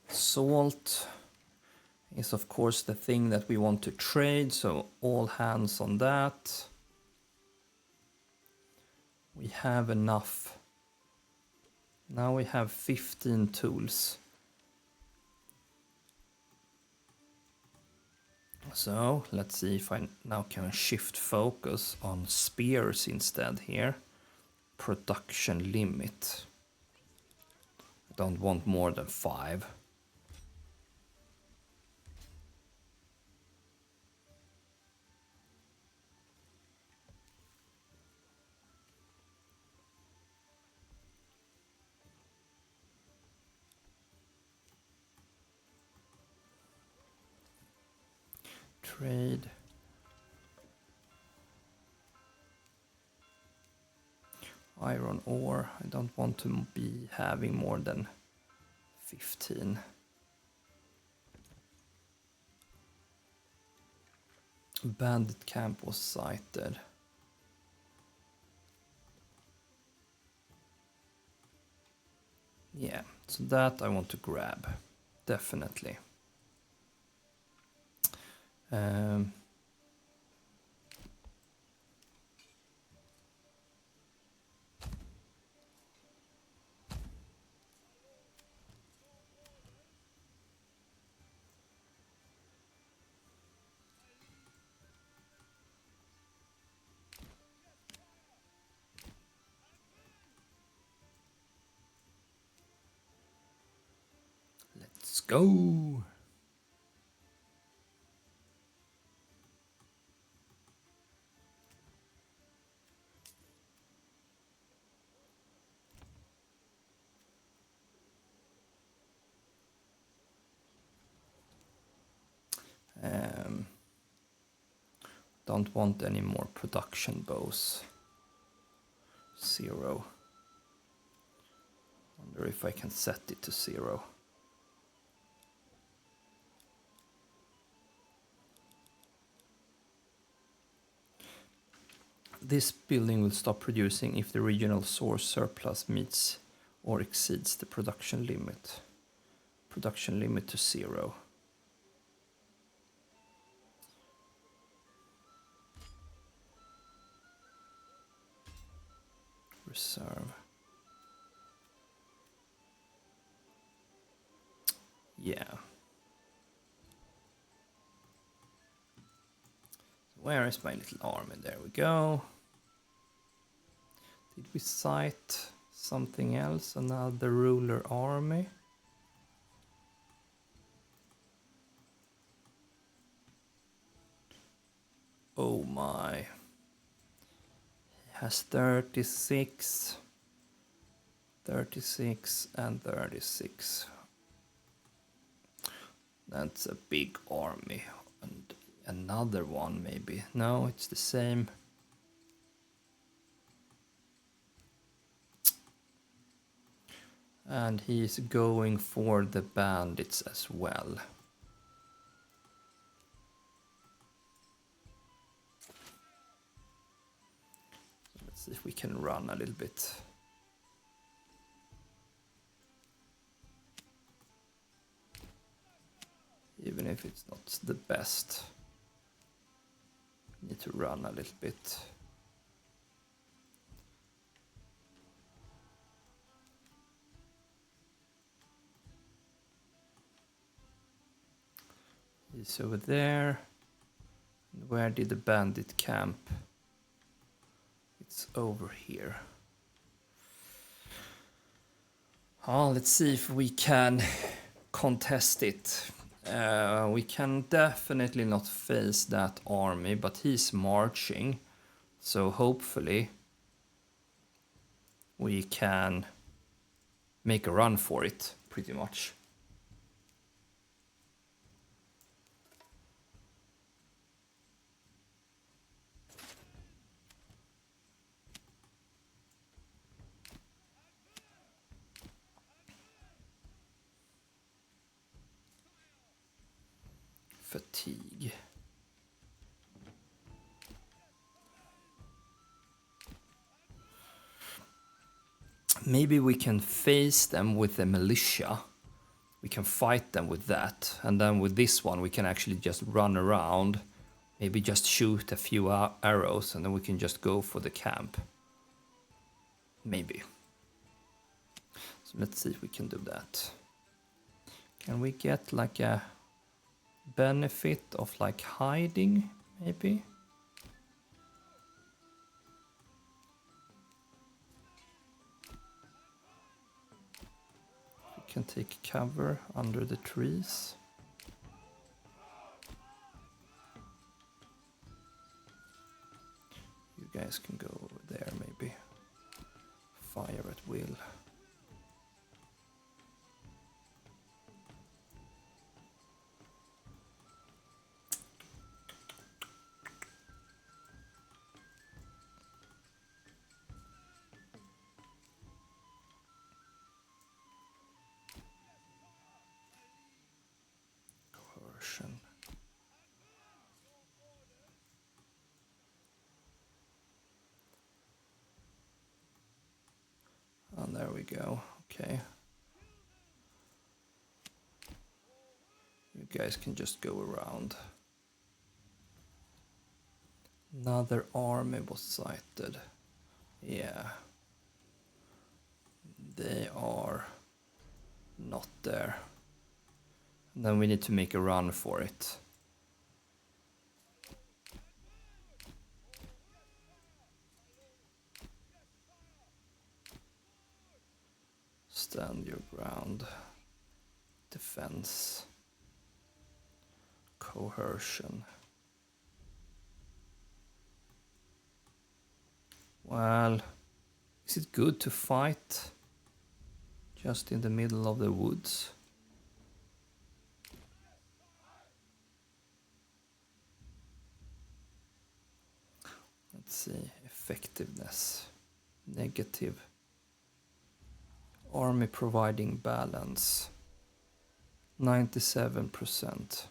Salt is of course the thing that we want to trade, so all hands on that. We have enough. Now we have 15 tools. So let's see if I now can shift focus on spears instead here. Production limit. I don't want more than 5. Trade. Iron ore. I don't want to be having more than 15. Bandit camp was sighted. Yeah, so that I want to grab. Definitely. Let's go. Don't want any more production bows. 0. Wonder if I can set it to 0. This building will stop producing if the regional source surplus meets or exceeds the production limit. Production limit to 0. Reserve. Yeah. Where is my little army? There we go. Did we sight something else? Another ruler army? Oh my. He has 36, 36 and 36. That's a big army. And another one maybe. No, it's the same. And he's going for the bandits as well. See if we can run a little bit. Even if it's not the best. Need to run a little bit. He's over there. Where did the bandit camp? It's over here. Oh, let's see if we can contest it. We can definitely not face that army, but he's marching. So hopefully we can make a run for it, pretty much. Fatigue. Maybe we can face them with the militia. We can fight them with that. And then with this one, we can actually just run around. Maybe just shoot a few arrows and then we can just go for the camp. Maybe. So let's see if we can do that. Can we get like a benefit of like hiding, maybe? We can take cover under the trees. You guys can go over there, maybe. Fire at will. Coercion. And there we go. Okay. You guys can just go around. Another army was sighted. Yeah. They are not there. And then we need to make a run for it. Stand your ground. Defense. Coercion. Well, is it good to fight just in the middle of the woods? Let's see, effectiveness, negative. Army providing balance, 97%.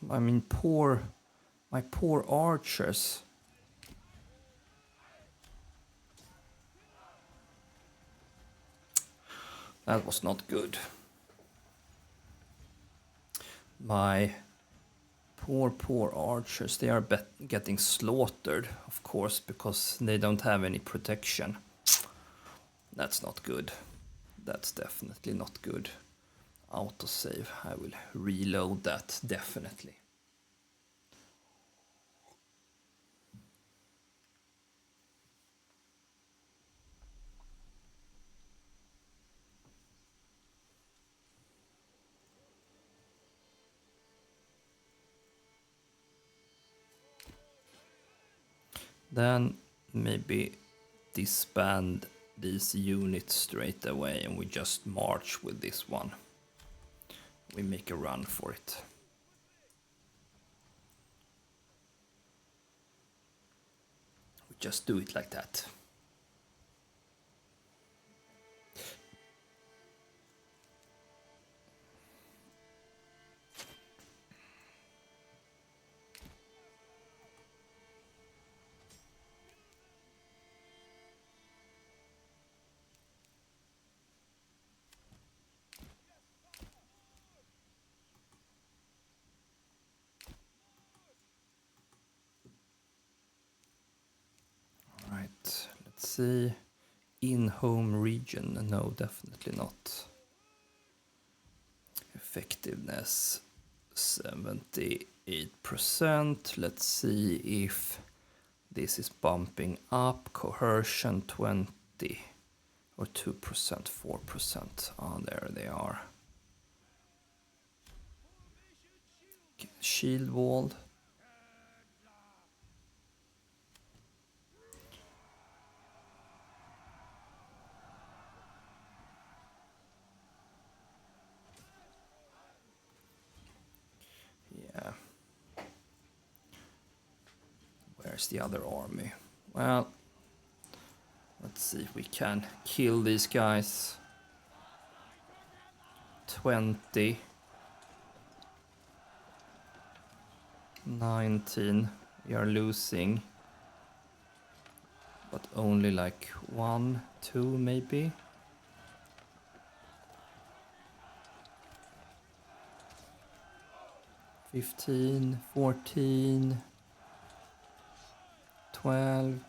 I mean, my poor archers. That was not good. My poor archers, they are getting slaughtered, of course, because they don't have any protection. That's not good. That's definitely not good. Autosave, I will reload that, definitely. Then maybe disband these units straight away and we just march with this one. We make a run for it. We just do it like that. Right, let's see. In-home region, no, definitely not. Effectiveness 78%. Let's see if this is bumping up. Coercion 20 or 2%, 4%. Ah, there they are. Shield wall. Yeah. Where's the other army? Well, let's see if we can kill these guys. 20. 19. We are losing. But only like 1, 2 maybe. 15, 14, 12.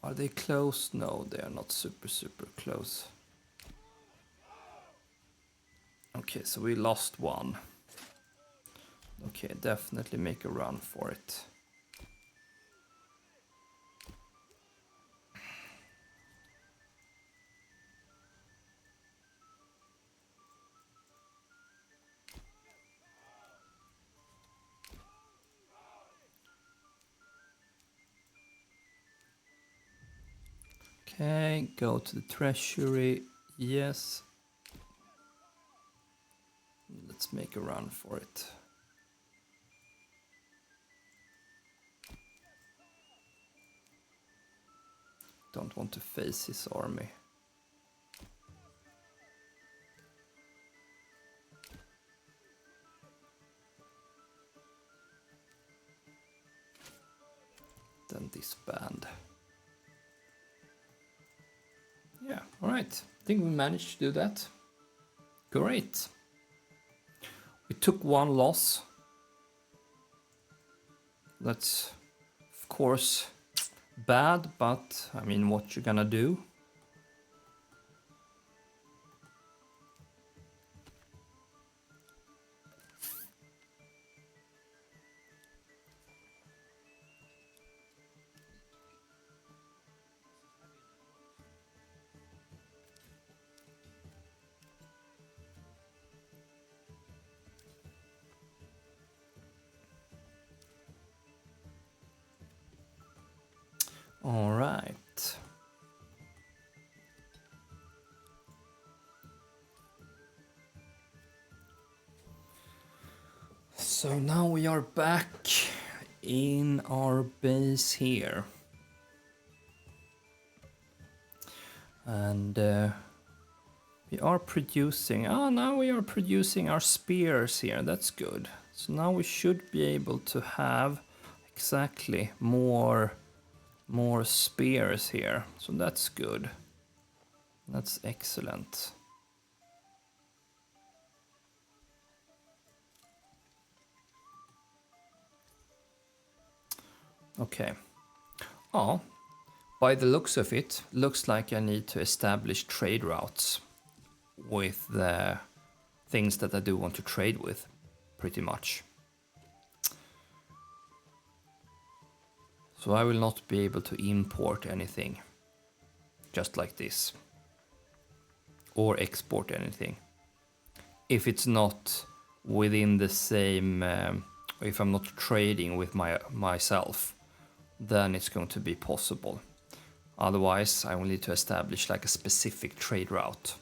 Are they close? No, they are not super close. Okay, so we lost one. Okay, definitely make a run for it. Okay, go to the treasury. Yes. Let's make a run for it. Don't want to face his army. Then disband. Yeah, alright. I think we managed to do that. Great. We took one loss. That's, of course, bad, but I mean, what you gonna do? All right. So now we are back in our base here. And we are producing, now we are producing our spears here, that's good. So now we should be able to have exactly more spears here. So that's good. That's excellent. Okay. Oh, by the looks of it, looks like I need to establish trade routes with the things that I do want to trade with, pretty much. So I will not be able to import anything, just like this, or export anything, if it's not within the same or if I'm not trading with myself, then it's going to be possible. Otherwise, I will need to establish like a specific trade route.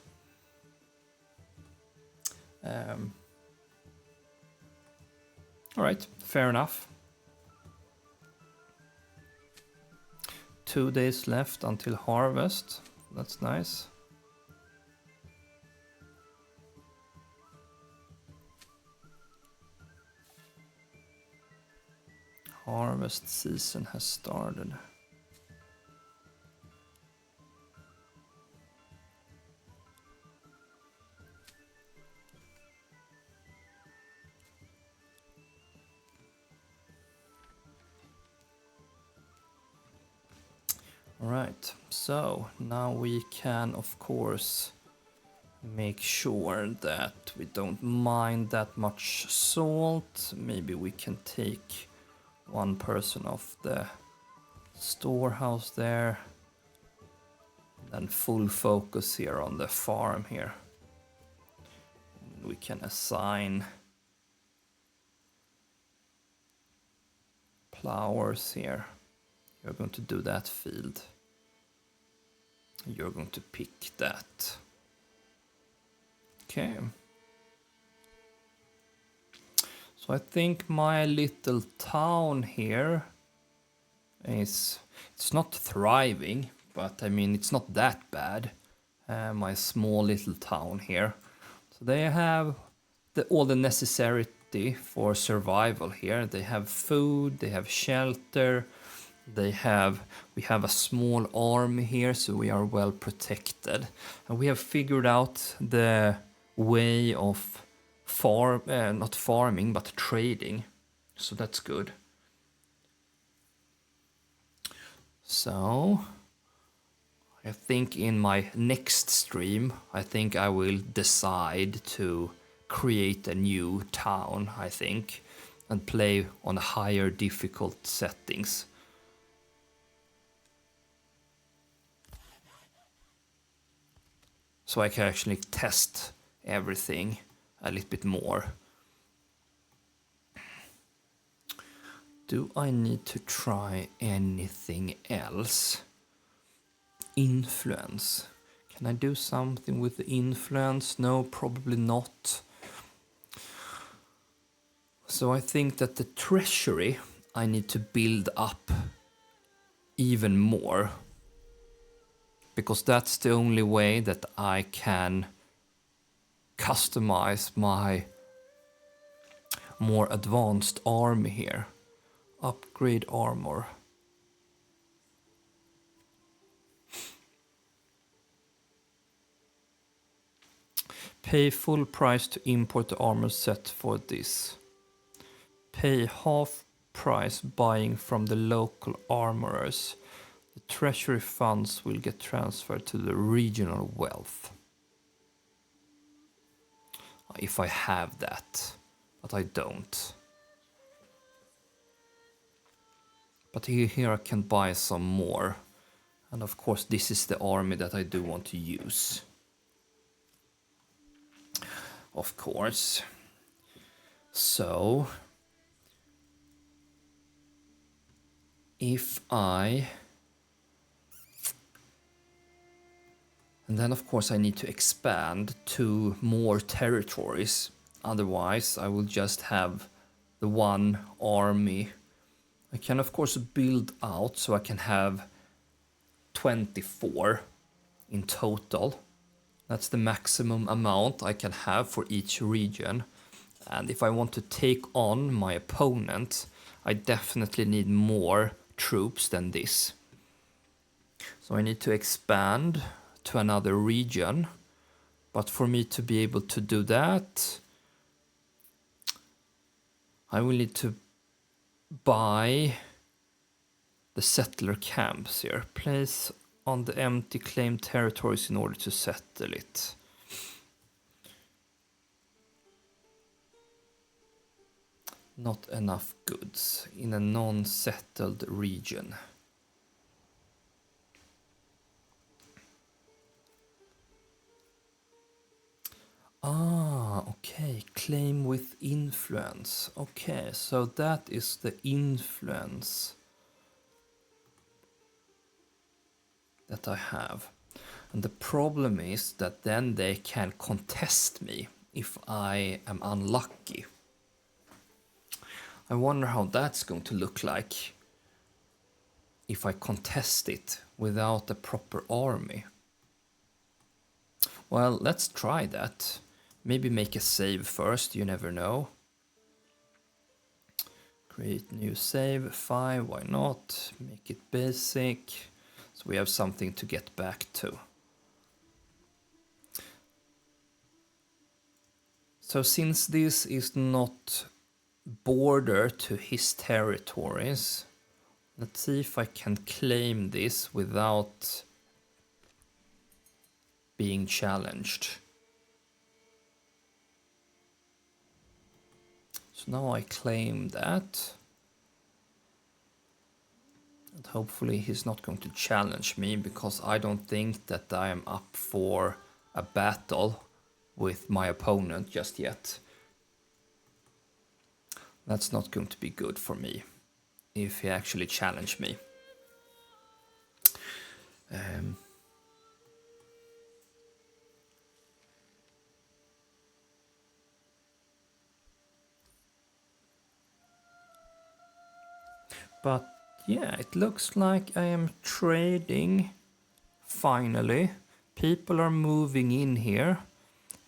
All right, fair enough. 2 days left until harvest. That's nice. Harvest season has started. Alright, so now we can of course make sure that we don't mine that much salt. Maybe we can take one person off the storehouse there. And full focus here on the farm here. We can assign plowers here. You're going to do that field. You're going to pick that. Okay. So I think my little town here is, it's not thriving, but I mean it's not that bad. My small little town here. So they have all the necessity for survival here. They have food, they have shelter, we have a small army here, so we are well protected. And we have figured out the way of not farming, but trading. So that's good. So I think in my next stream, I think I will decide to create a new town, I think, and play on higher difficult settings. So I can actually test everything a little bit more. Do I need to try anything else? Influence. Can I do something with the influence? No, probably not. So I think that the treasury I need to build up even more. Because that's the only way that I can customize my more advanced army here. Upgrade armor. Pay full price to import the armor set for this. Pay half price buying from the local armorers. The treasury funds will get transferred to the regional wealth. If I have that, but I don't. But here I can buy some more. And of course this is the army that I do want to use. Of course. So if I... And then of course I need to expand to more territories. Otherwise I will just have the one army. I can of course build out so I can have 24 in total. That's the maximum amount I can have for each region. And if I want to take on my opponent, I definitely need more troops than this. So I need to expand to another region. But for me to be able to do that, I will need to buy the settler camps here. Place on the empty claimed territories in order to settle it. Not enough goods in a non-settled region. Ah, okay. Claim with influence. Okay, so that is the influence that I have. And the problem is that then they can contest me if I am unlucky. I wonder how that's going to look like if I contest it without a proper army. Well, let's try that. Maybe make a save first, you never know. Create new save, 5, why not? Make it basic, so we have something to get back to. So since this is not border to his territories, let's see if I can claim this without being challenged. So now I claim that. And hopefully he's not going to challenge me, because I don't think that I am up for a battle with my opponent just yet. That's not going to be good for me if he actually challenged me. But yeah, it looks like I am trading finally. People are moving in here.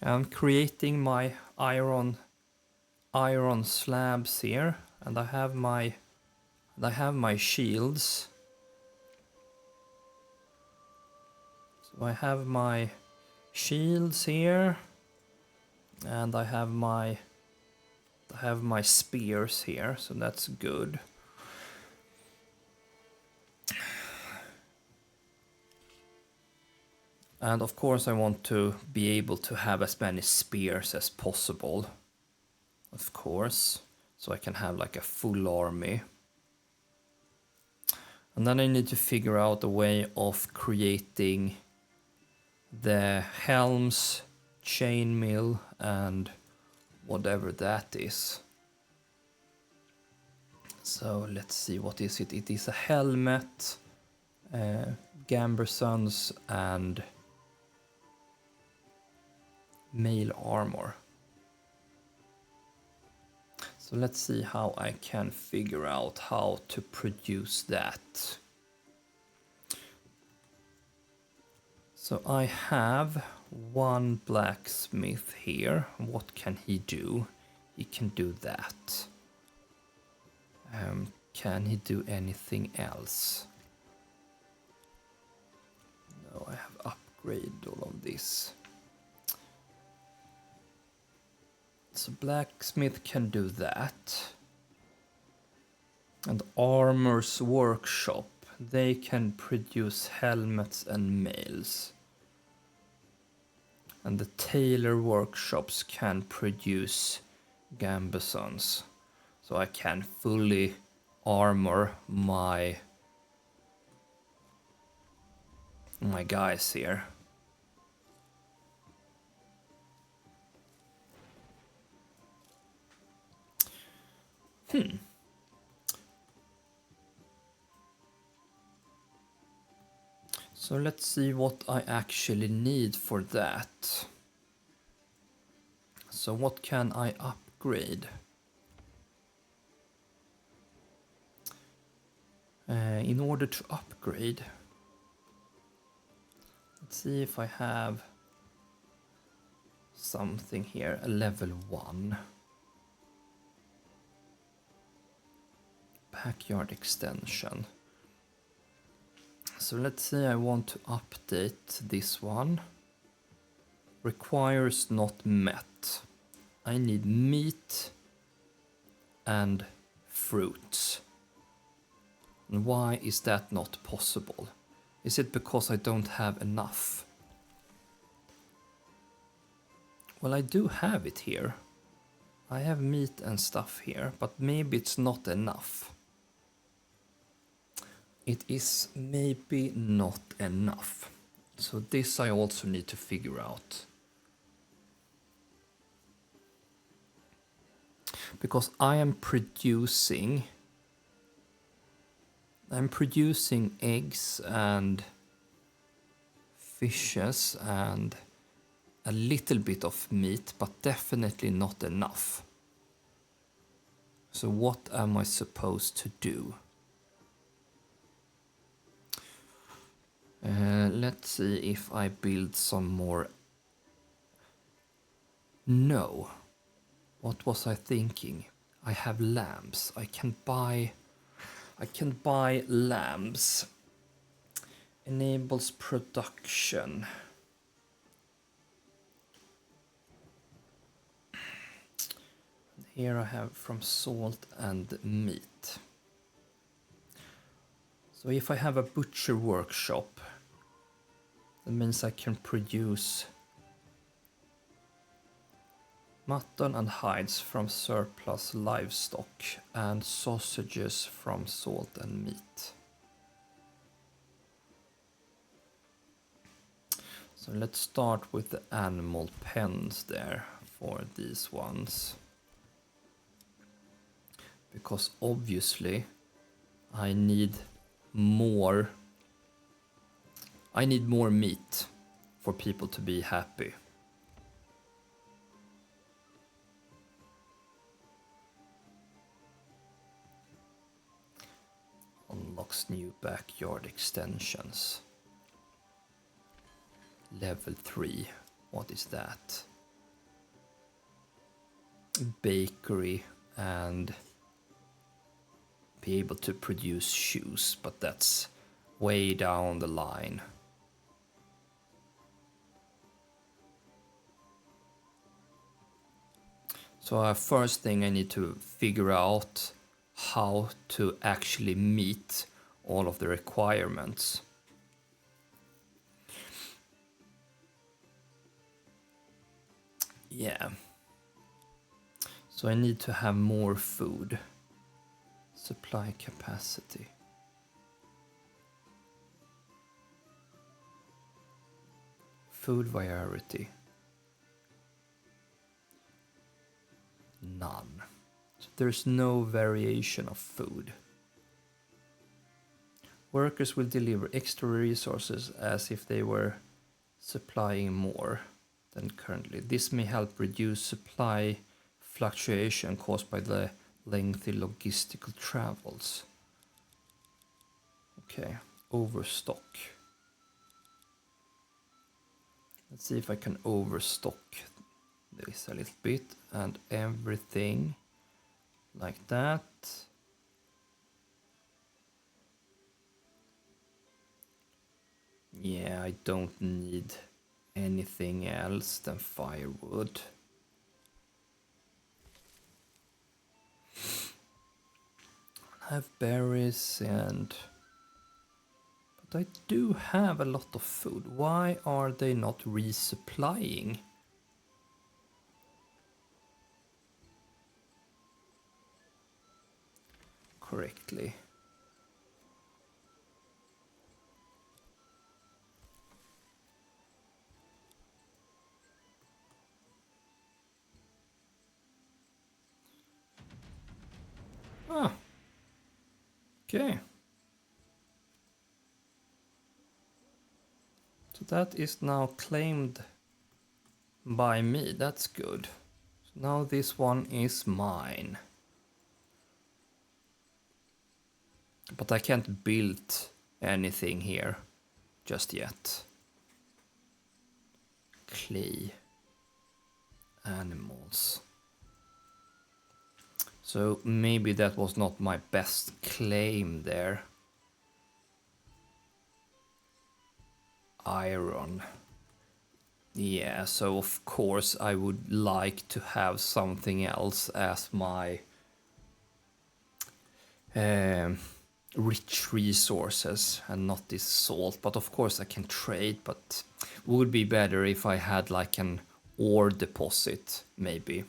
I'm creating my iron slabs here, and I have my shields. So I have my shields here, and I have my spears here, so that's good. And of course I want to be able to have as many spears as possible, of course, so I can have like a full army. And then I need to figure out a way of creating the helms, chainmail, and whatever that is. So let's see, what is it? It is a helmet, gambersons, and mail armor. So let's see how I can figure out how to produce that. So I have one blacksmith here. What can he do? He can do that. Can he do anything else? No, I have upgraded all of this. So blacksmith can do that. And armor's workshop, they can produce helmets and mails. And the tailor workshops can produce gambesons. So I can fully armor my guys here. So let's see what I actually need for that. So what can I upgrade? In order to upgrade, let's see if I have something here, a level 1. Backyard extension. So let's say I want to update this one. Requires not met. I need meat and fruits. And why is that not possible? Is it because I don't have enough? Well, I do have it here. I have meat and stuff here, but maybe it's not enough. It is maybe not enough. So this I also need to figure out. because I'm producing eggs and fishes and a little bit of meat, but definitely not enough. So what am I supposed to do? Let's see if I build some more. No. What was I thinking? I have lambs. I can buy lambs. Enables production. Here I have from salt and meat. So if I have a butcher workshop, that means I can produce mutton and hides from surplus livestock and sausages from salt and meat. So let's start with the animal pens there for these ones. Because obviously I need more meat for people to be happy. Unlocks new backyard extensions. Level 3. What is that? Bakery and be able to produce shoes, but that's way down the line. So first thing I need to figure out how to actually meet all of the requirements. Yeah. So I need to have more food. Supply capacity. Food variety. None. So there's no variation of food. Workers will deliver extra resources as if they were supplying more than currently. This may help reduce supply fluctuation caused by the lengthy logistical travels. Okay, overstock. Let's see if I can overstock this a little bit and everything like that. Yeah, I don't need anything else than firewood. I have berries and... But I do have a lot of food. Why are they not resupplying? Correctly. Ah. Okay. So that is now claimed by me. That's good. So now this one is mine. But I can't build anything here just yet. Clay. Animals. So maybe that was not my best claim there. Iron. Yeah, so of course I would like to have something else as my rich resources and not this salt. But of course I can trade, but would be better if I had like an ore deposit maybe.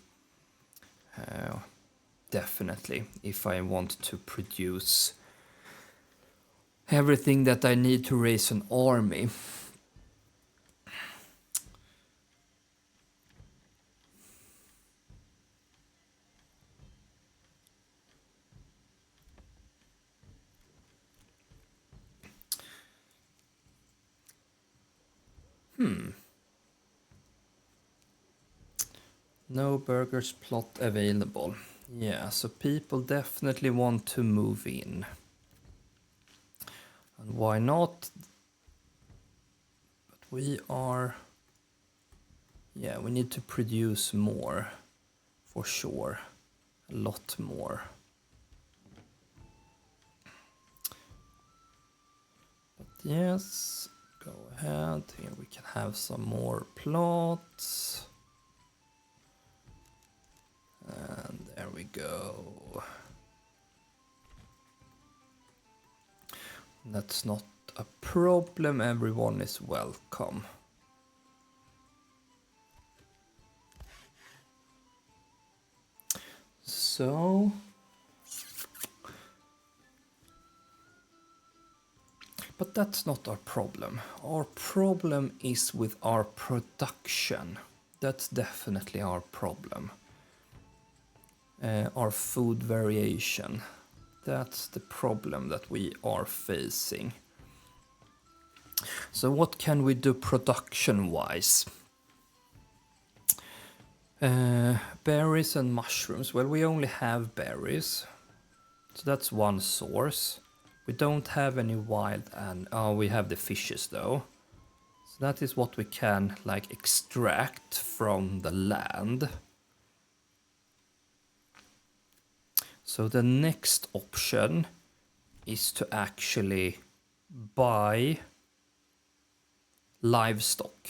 Definitely, if I want to produce everything that I need to raise an army. No burgers plot available. Yeah, so people definitely want to move in. And why not? But we are... Yeah, we need to produce more, for sure. A lot more. But yes, go ahead. Here we can have some more plots. And there we go. That's not a problem, everyone is welcome. So... But that's not our problem. Our problem is with our production. That's definitely our problem. Our food variation. That's the problem that we are facing. So what can we do production-wise? Berries and mushrooms. Well, we only have berries. So that's one source. We don't have any wild and we have the fishes though. So that is what we can like extract from the land. So the next option is to actually buy livestock.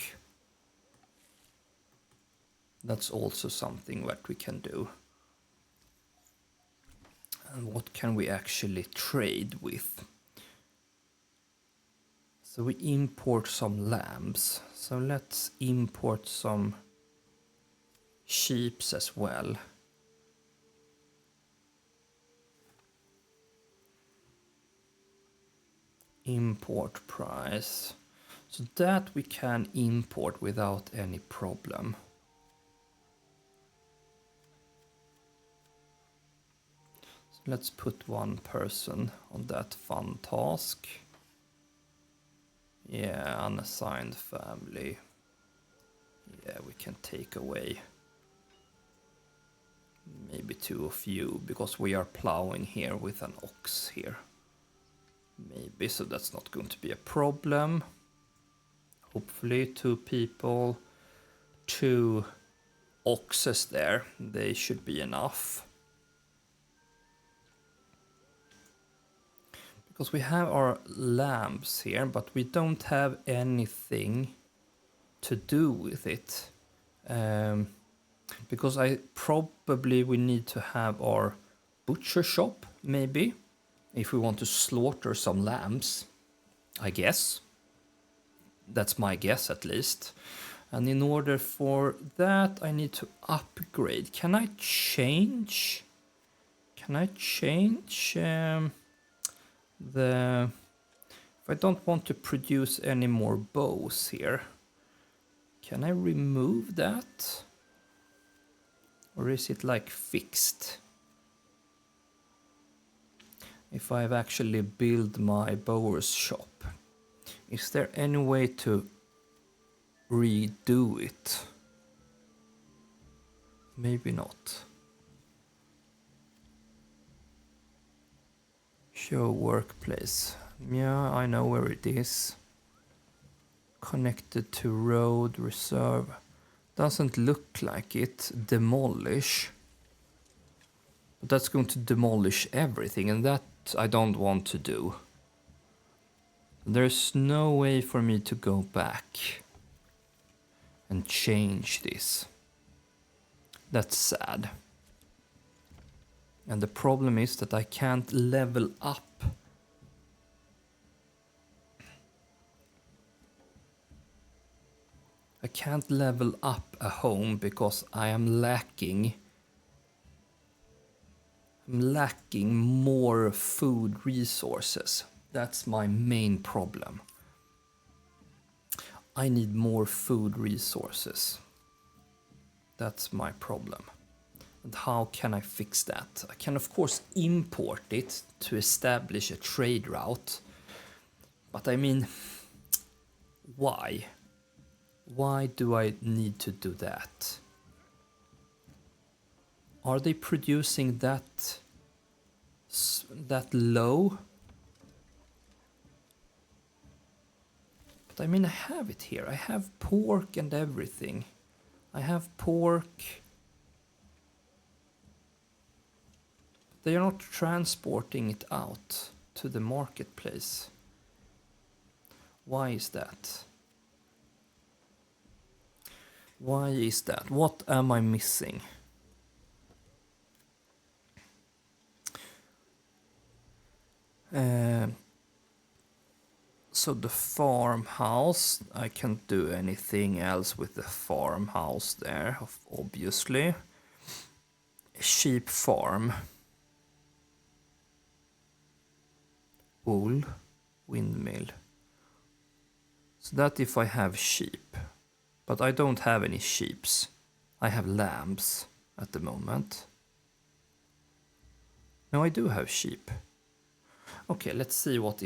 That's also something that we can do. And what can we actually trade with? So we import some lambs. So let's import some sheep as well. Import price. So that we can import without any problem. Let's put one person on that fun task. Yeah, unassigned family. Yeah, we can take away maybe 2 of you because we are plowing here with an ox here. Maybe, so that's not going to be a problem. Hopefully 2 people, 2 oxes there. They should be enough. Because we have our lambs here, but we don't have anything to do with it. Because we need to have our butcher shop, maybe, if we want to slaughter some lambs, I guess. That's my guess, at least. And in order for that, I need to upgrade. Can I change? If I don't want to produce any more bows here, can I remove that? Or is it like fixed? If I've actually built my bower's shop, is there any way to redo it? Maybe not. Show workplace. Yeah, I know where it is. Connected to road reserve. Doesn't look like it. Demolish. But that's going to demolish everything, and that I don't want to do. There's no way for me to go back and change this. That's sad. And the problem is that I can't level up. I can't level up a home because I am lacking. I'm lacking more food resources. That's my main problem. I need more food resources. That's my problem. And how can I fix that? I can of course import it to establish a trade route. But I mean, why? Why do I need to do that? Are they producing that low? But I mean, I have it here. I have pork and everything. I have pork. They are not transporting it out to the marketplace. Why is that? Why is that? What am I missing? So the farmhouse, I can't do anything else with the farmhouse there, obviously. Sheep farm. Wool, windmill. So that if I have sheep. But I don't have any sheeps. I have lambs at the moment. No, I do have sheep. Okay, let's see what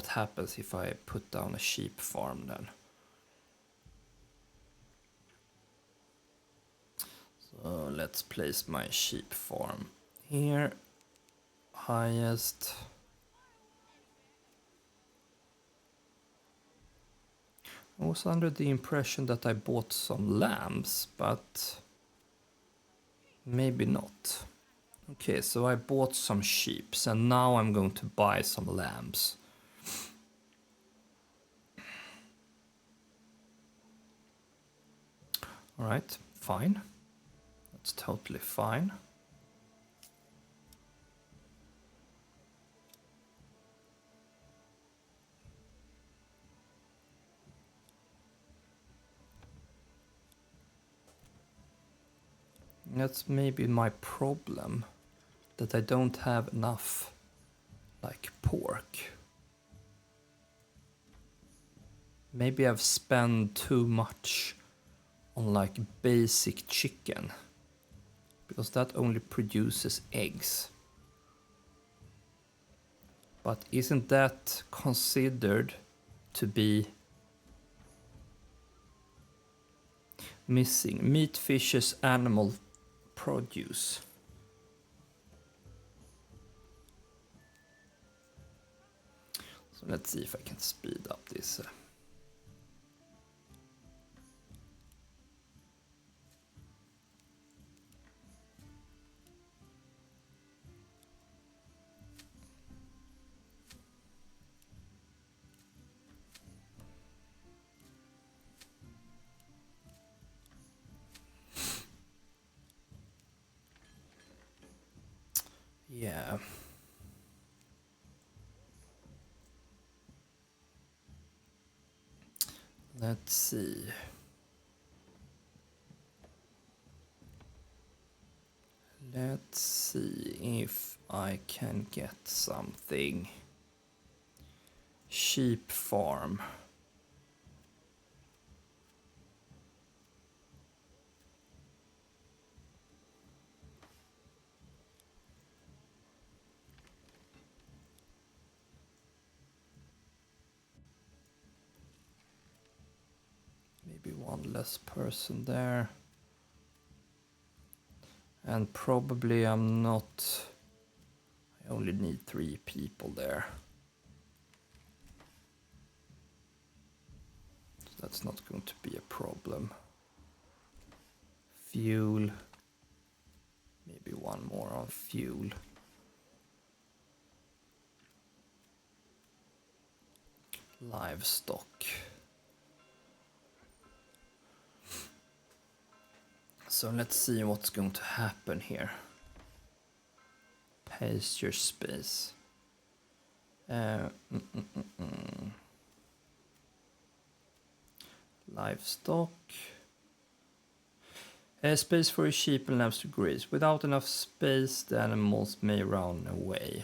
happens if I put down a sheep farm then. So let's place my sheep farm here. Highest. I was under the impression that I bought some lambs, but maybe not. Okay, so I bought some sheep, and now I'm going to buy some lambs. All right, fine. That's totally fine. That's maybe my problem, that I don't have enough, like, pork. Maybe I've spent too much on, like, basic chicken, because that only produces eggs. But isn't that considered to be missing? Meat, fishes, animal produce. So let's see if I can speed up this. Yeah. Let's see. Let's see if I can get something. Sheep farm. Maybe one less person there. And probably I'm not... I only need 3 people there. So that's not going to be a problem. Fuel. Maybe one more on fuel. Livestock. So let's see what's going to happen here. Pasture space. Livestock. Space for sheep and lambs to graze. Without enough space, the animals may run away.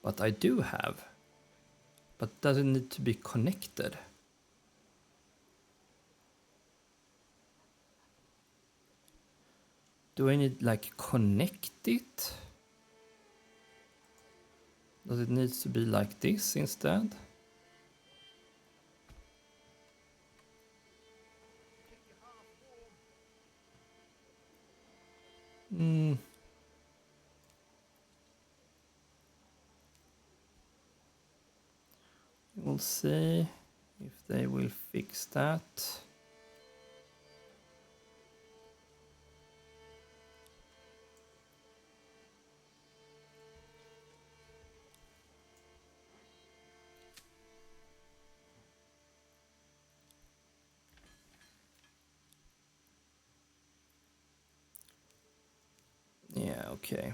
But I do have. But does it need to be connected? Do I need like connect it? Does it need to be like this instead? We'll see if they will fix that. Yeah, okay.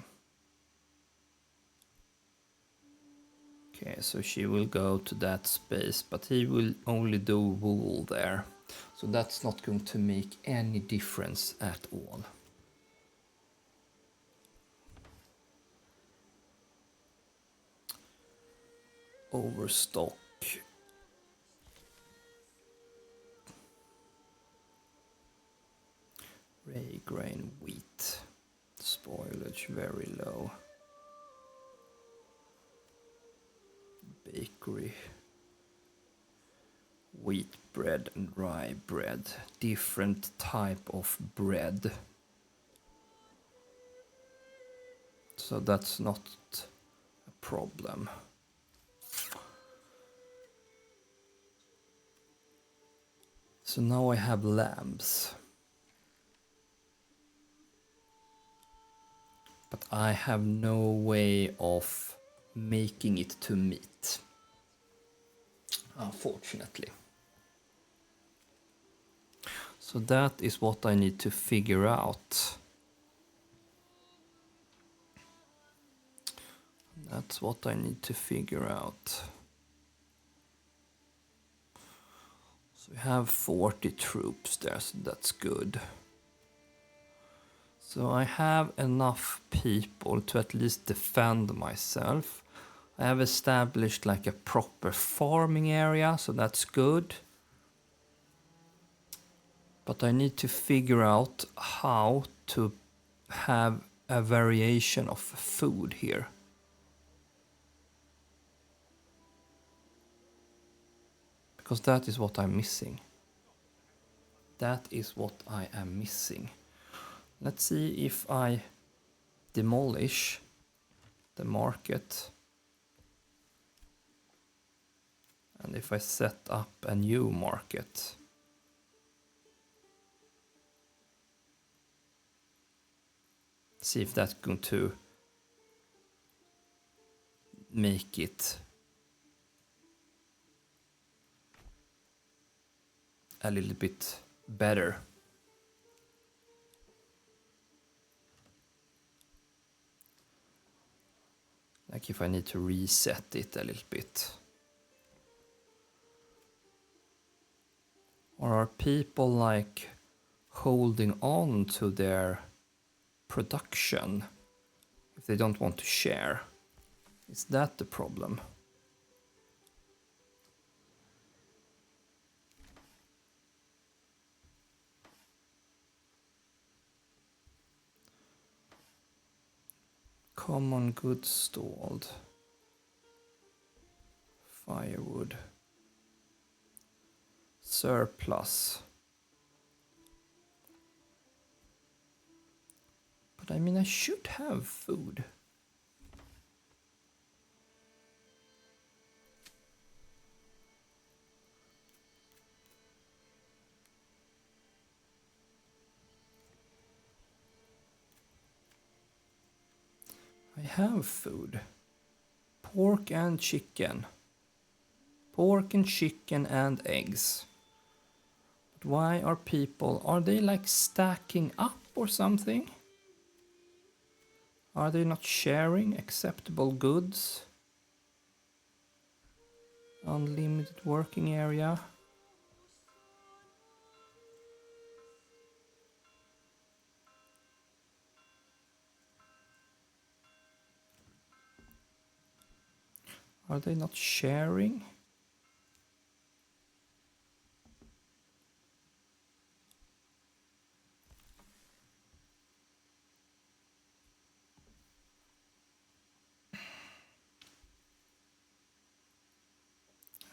Okay, so she will go to that space, but he will only do wool there. So that's not going to make any difference at all. Overstock. Ray grain wheat. Spoilage very low. Bakery. Wheat bread and rye bread. Different type of bread. So that's not a problem. So now I have lambs. But I have no way of making it to meat. Unfortunately. So that is what I need to figure out. That's what I need to figure out. So we have 40 troops there, so that's good. So I have enough people to at least defend myself. I have established like a proper farming area, so that's good. But I need to figure out how to have a variation of food here. Because that is what I'm missing. That is what I am missing. Let's see if I demolish the market. And if I set up a new market. See if that's going to make it a little bit better. Like if I need to reset it a little bit. Or are people like holding on to their production if they don't want to share? Is that the problem? Common goods stalled. Firewood. Surplus. But I mean, I should have food. I have food. Pork and chicken. Pork and chicken and eggs. But why are people, are they like stacking up or something? Are they not sharing acceptable goods? Unlimited working area. Are they not sharing?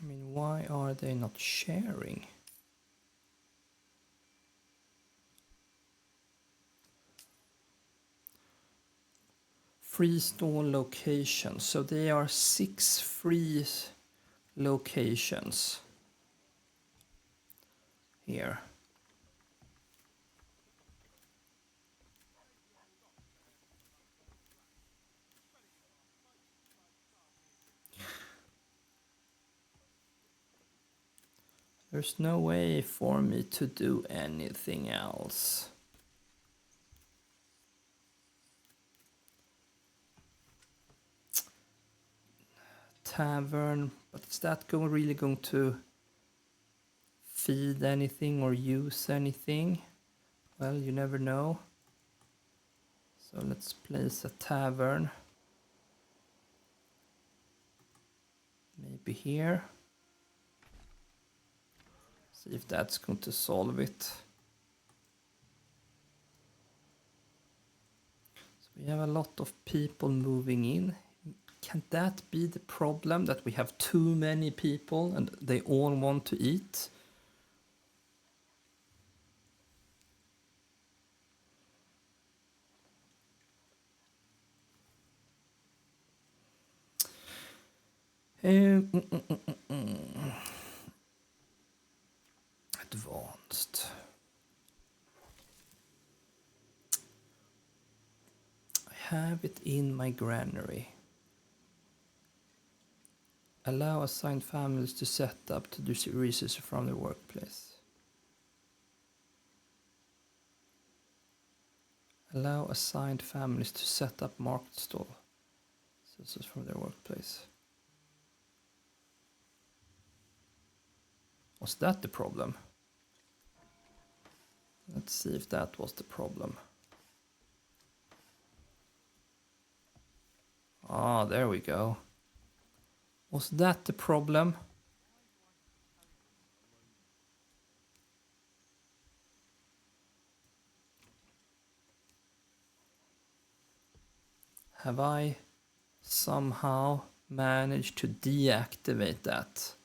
I mean, why are they not sharing? Free store locations. So there are 6 free locations here. There's no way for me to do anything else. Tavern, but is that really going to feed anything or use anything? Well, you never know. So let's place a tavern. Maybe here. See if that's going to solve it. So we have a lot of people moving in. Can that be the problem, that we have too many people and they all want to eat? Advanced. I have it in my granary. Allow assigned families to set up to do research from their workplace. Allow assigned families to set up market stall from their workplace. Was that the problem? Let's see if that was the problem. Ah, there we go. Was that the problem? Have I somehow managed to deactivate that?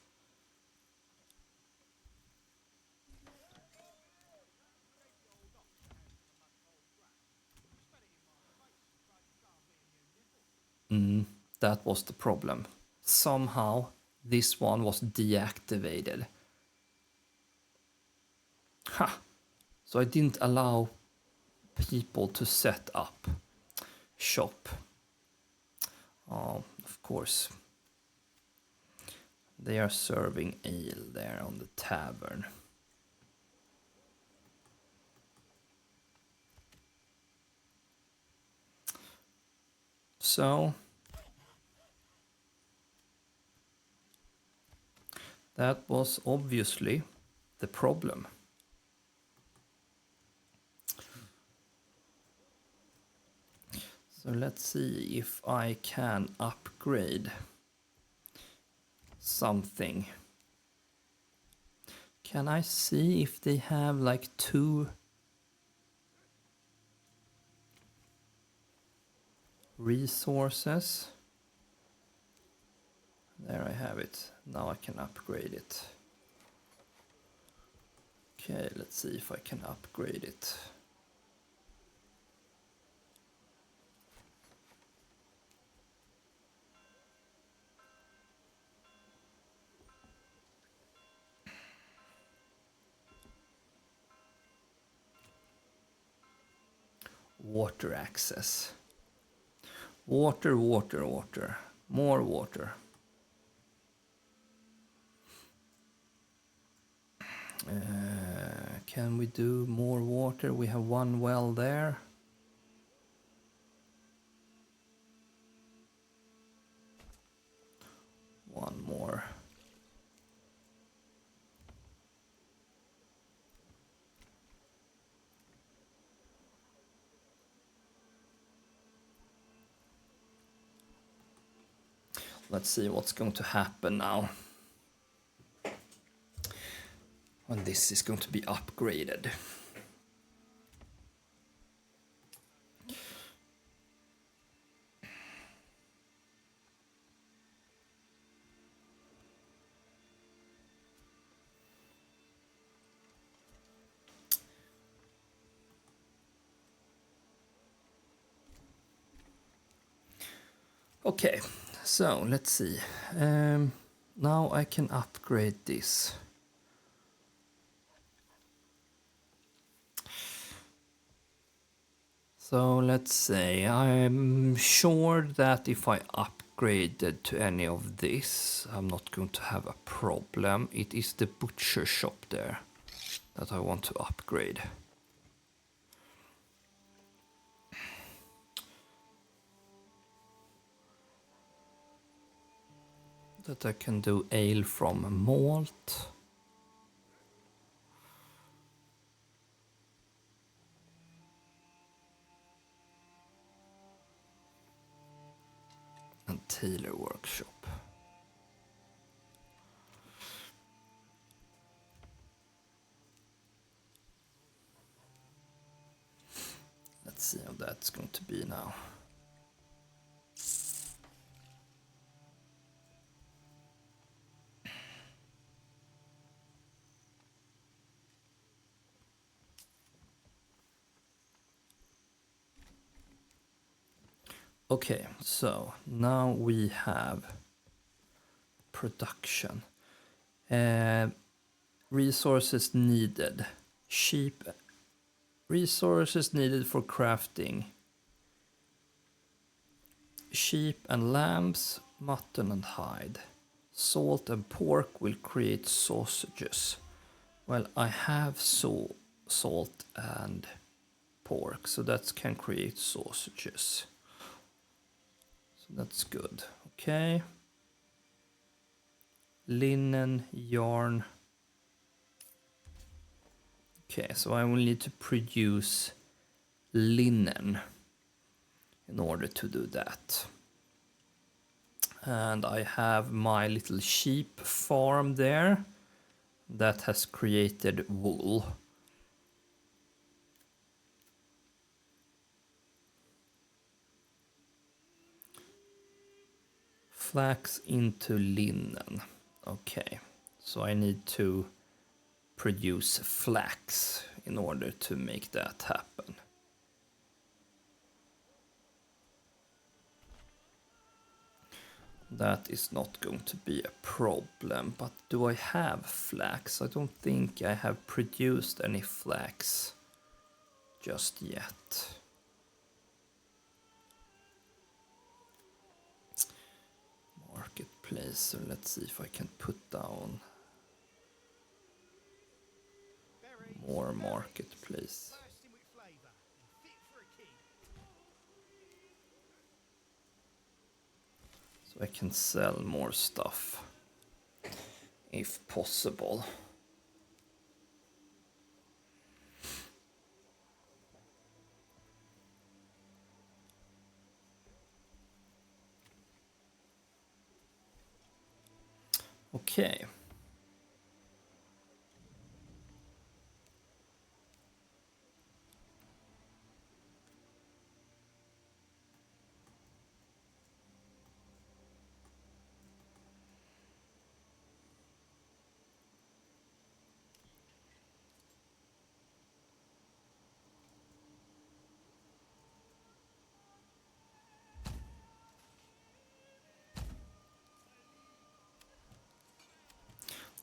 That was the problem. Somehow this one was deactivated. Ha! So I didn't allow people to set up shop. Oh, of course. They are serving ale there on the tavern. So that was obviously the problem. So let's see if I can upgrade something. Can I see if they have like 2 resources? There I have it. Now I can upgrade it. Okay, let's see if I can upgrade it. Water access. Water, water, water. More water. Can we do more water? We have 1 well there. One more. Let's see what's going to happen now when this is going to be upgraded. Okay, so let's see. Now I can upgrade this. So let's say I'm sure that if I upgraded to any of this, I'm not going to have a problem. It is the butcher shop there that I want to upgrade. That I can do ale from malt. And tailor workshop. Let's see how that's going to be now. Okay, so now we have production. Resources needed. Sheep. Resources needed for crafting. Sheep and lambs, mutton and hide. Salt and pork will create sausages. Well, I have salt and pork, so that can create sausages. So that's good. Okay. Linen, yarn. Okay, so I will need to produce linen in order to do that. And I have my little sheep farm there that has created wool. Flax into linen. Okay, so I need to produce flax in order to make that happen. That is not going to be a problem, but do I have flax? I don't think I have produced any flax just yet. Marketplace, so let's see if I can put down more marketplace. So I can sell more stuff if possible. Okay.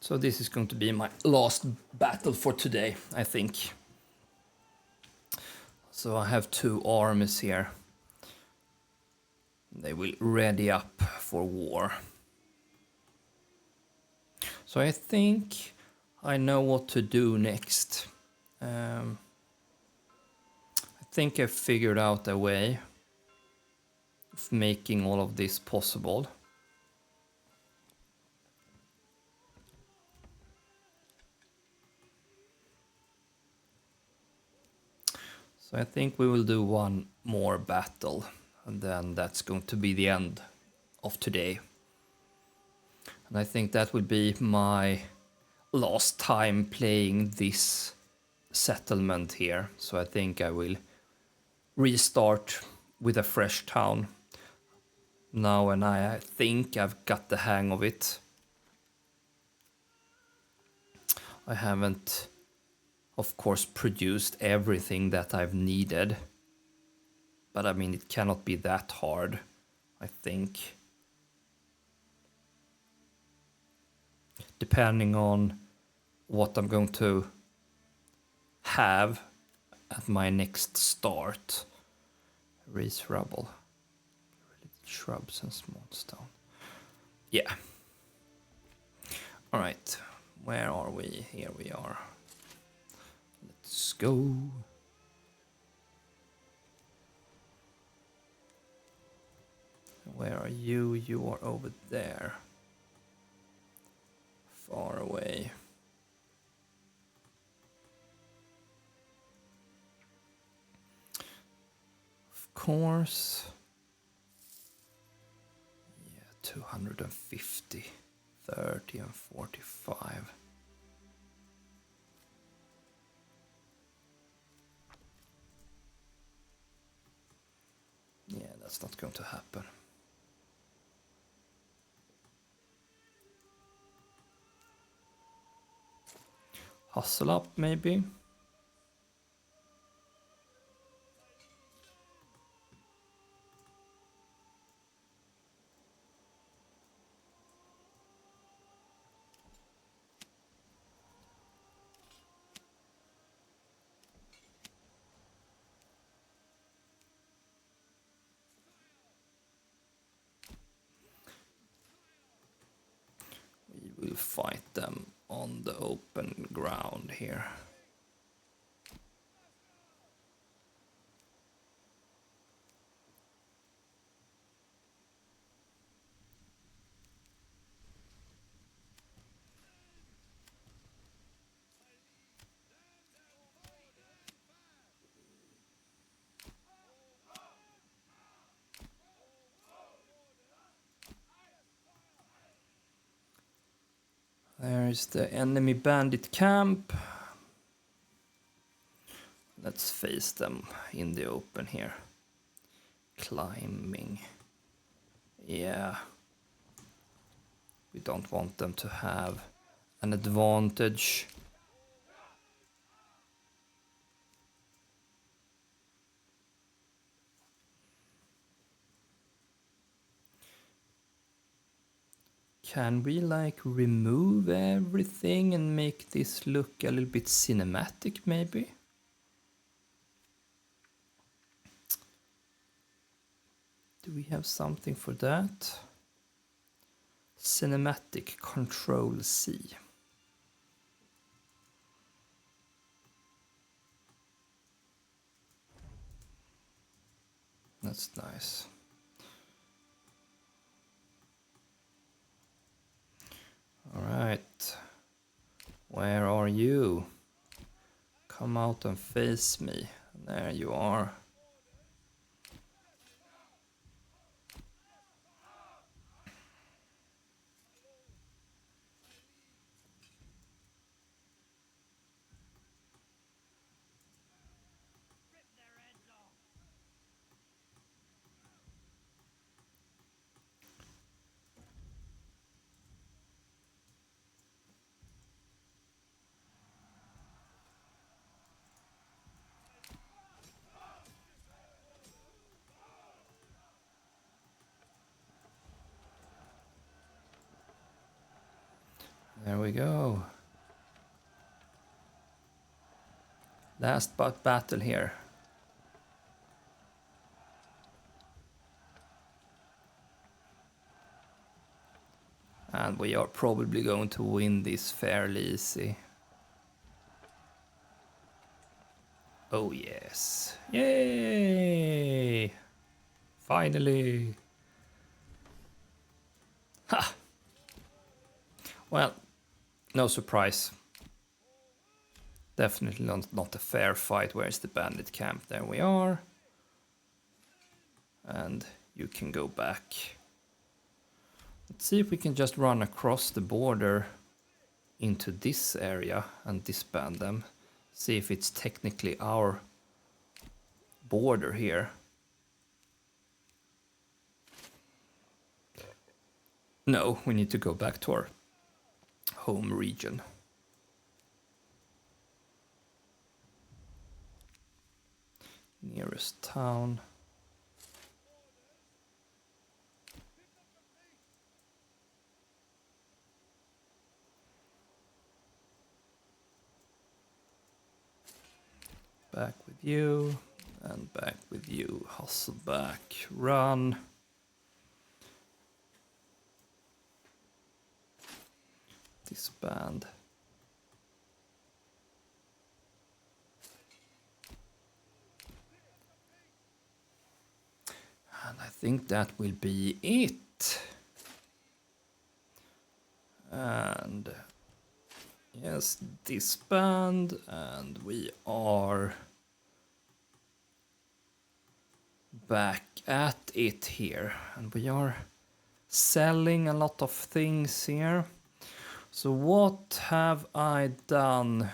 So this is going to be my last battle for today, I think. So I have 2 armies here. They will ready up for war. So I think I know what to do next. I think I figured out a way of making all of this possible. So I think we will do one more battle, and then that's going to be the end of today. And I think that will be my last time playing this settlement here. So I think I will restart with a fresh town now, and I think I've got the hang of it. I haven't, of course, produced everything that I've needed, but I mean, it cannot be that hard. I think. Depending on what I'm going to have at my next start. Raise rubble. Shrubs and small stone. Yeah. Alright. Where are we? Here we are. Let's go. Where are you? You are over there. Far away. Of course. Yeah, 250, 30 and 45. Yeah, that's not going to happen. Hustle up, maybe. We will fight them on the open ground here. There is the enemy bandit camp. Let's face them in the open here. Climbing. Yeah. We don't want them to have an advantage. Can we like remove everything and make this look a little bit cinematic maybe? Do we have something for that? Cinematic Control C. That's nice. All right. Where are you? Come out and face me. There you are. There we go. Last but battle here. And we are probably going to win this fairly easy. Oh yes. Yay! Finally. Ha! Well, no surprise. Definitely not a fair fight. Where's the bandit camp? There we are. And you can go back. Let's see if we can just run across the border into this area and disband them. See if it's technically our border here. No, we need to go back to our home region. Nearest town. back with you, and back with you. Hustle back, run. Disband. And I think that will be it. And yes, disband, and we are back at it here. And we are selling a lot of things here. So what have I done?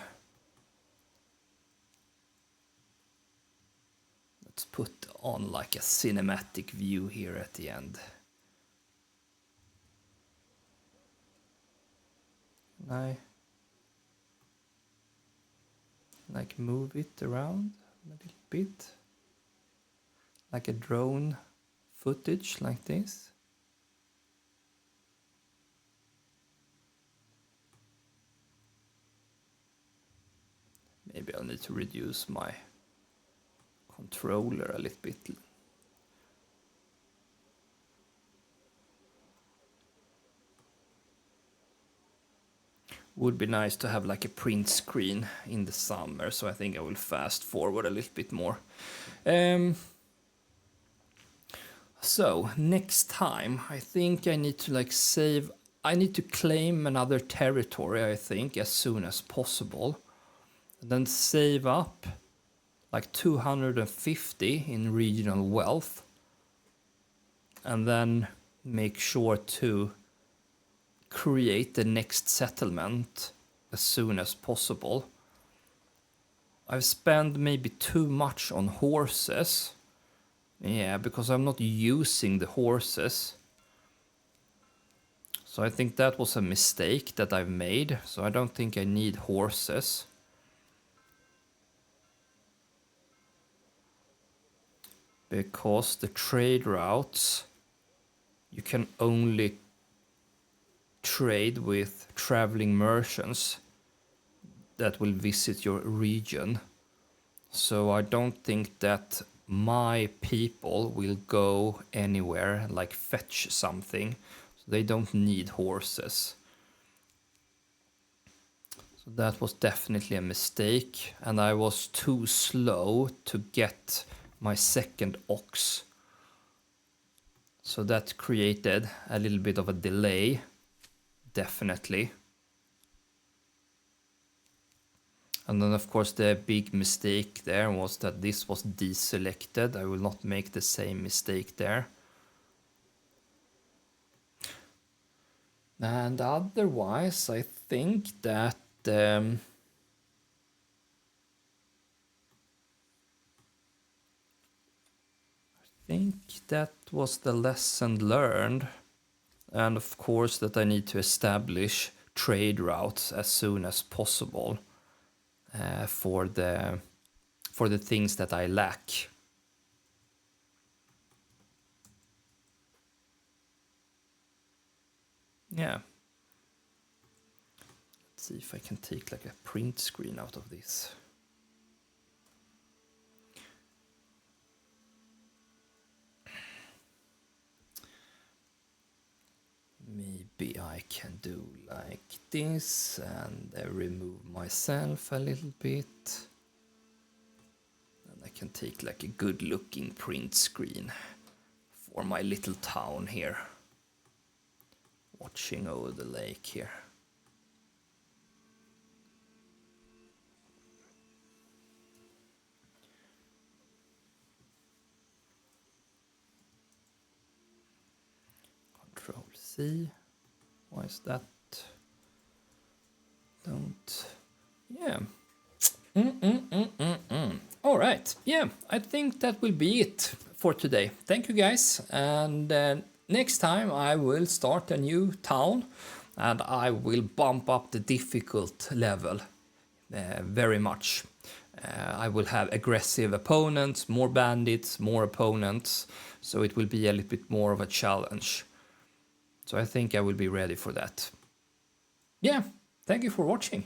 Let's put on like a cinematic view here at the end. Can I like move it around a little bit? Like a drone footage like this. Maybe I'll need to reduce my controller a little bit. Would be nice to have like a print screen in the summer, so I think I will fast forward a little bit more. So next time I think I need to like save, I need to claim another territory, I think, as soon as possible. And then save up like 250 in regional wealth. And then make sure to create the next settlement as soon as possible. I've spent maybe too much on horses. Yeah, because I'm not using the horses. So I think that was a mistake that I've made. So I don't think I need horses. Because the trade routes, you can only trade with traveling merchants that will visit your region. So I don't think that my people will go anywhere and like fetch something. So they don't need horses. So that was definitely a mistake, and I was too slow to get my second ox. So that created a little bit of a delay, definitely. And then of course the big mistake there was that this was deselected. I will not make the same mistake there. And otherwise I think that I think that was the lesson learned. And of course that I need to establish trade routes as soon as possible for the things that I lack. Yeah. Let's see if I can take like a print screen out of this. Maybe I can do like this and remove myself a little bit. And I can take like a good looking print screen for my little town here. Watching over the lake here. Control C. Why is that? Don't. Yeah. All right. Yeah, I think that will be it for today. Thank you guys. And next time I will start a new town and I will bump up the difficult level very much. I will have aggressive opponents, more bandits, more opponents. So it will be a little bit more of a challenge. So I think I will be ready for that. Yeah, thank you for watching.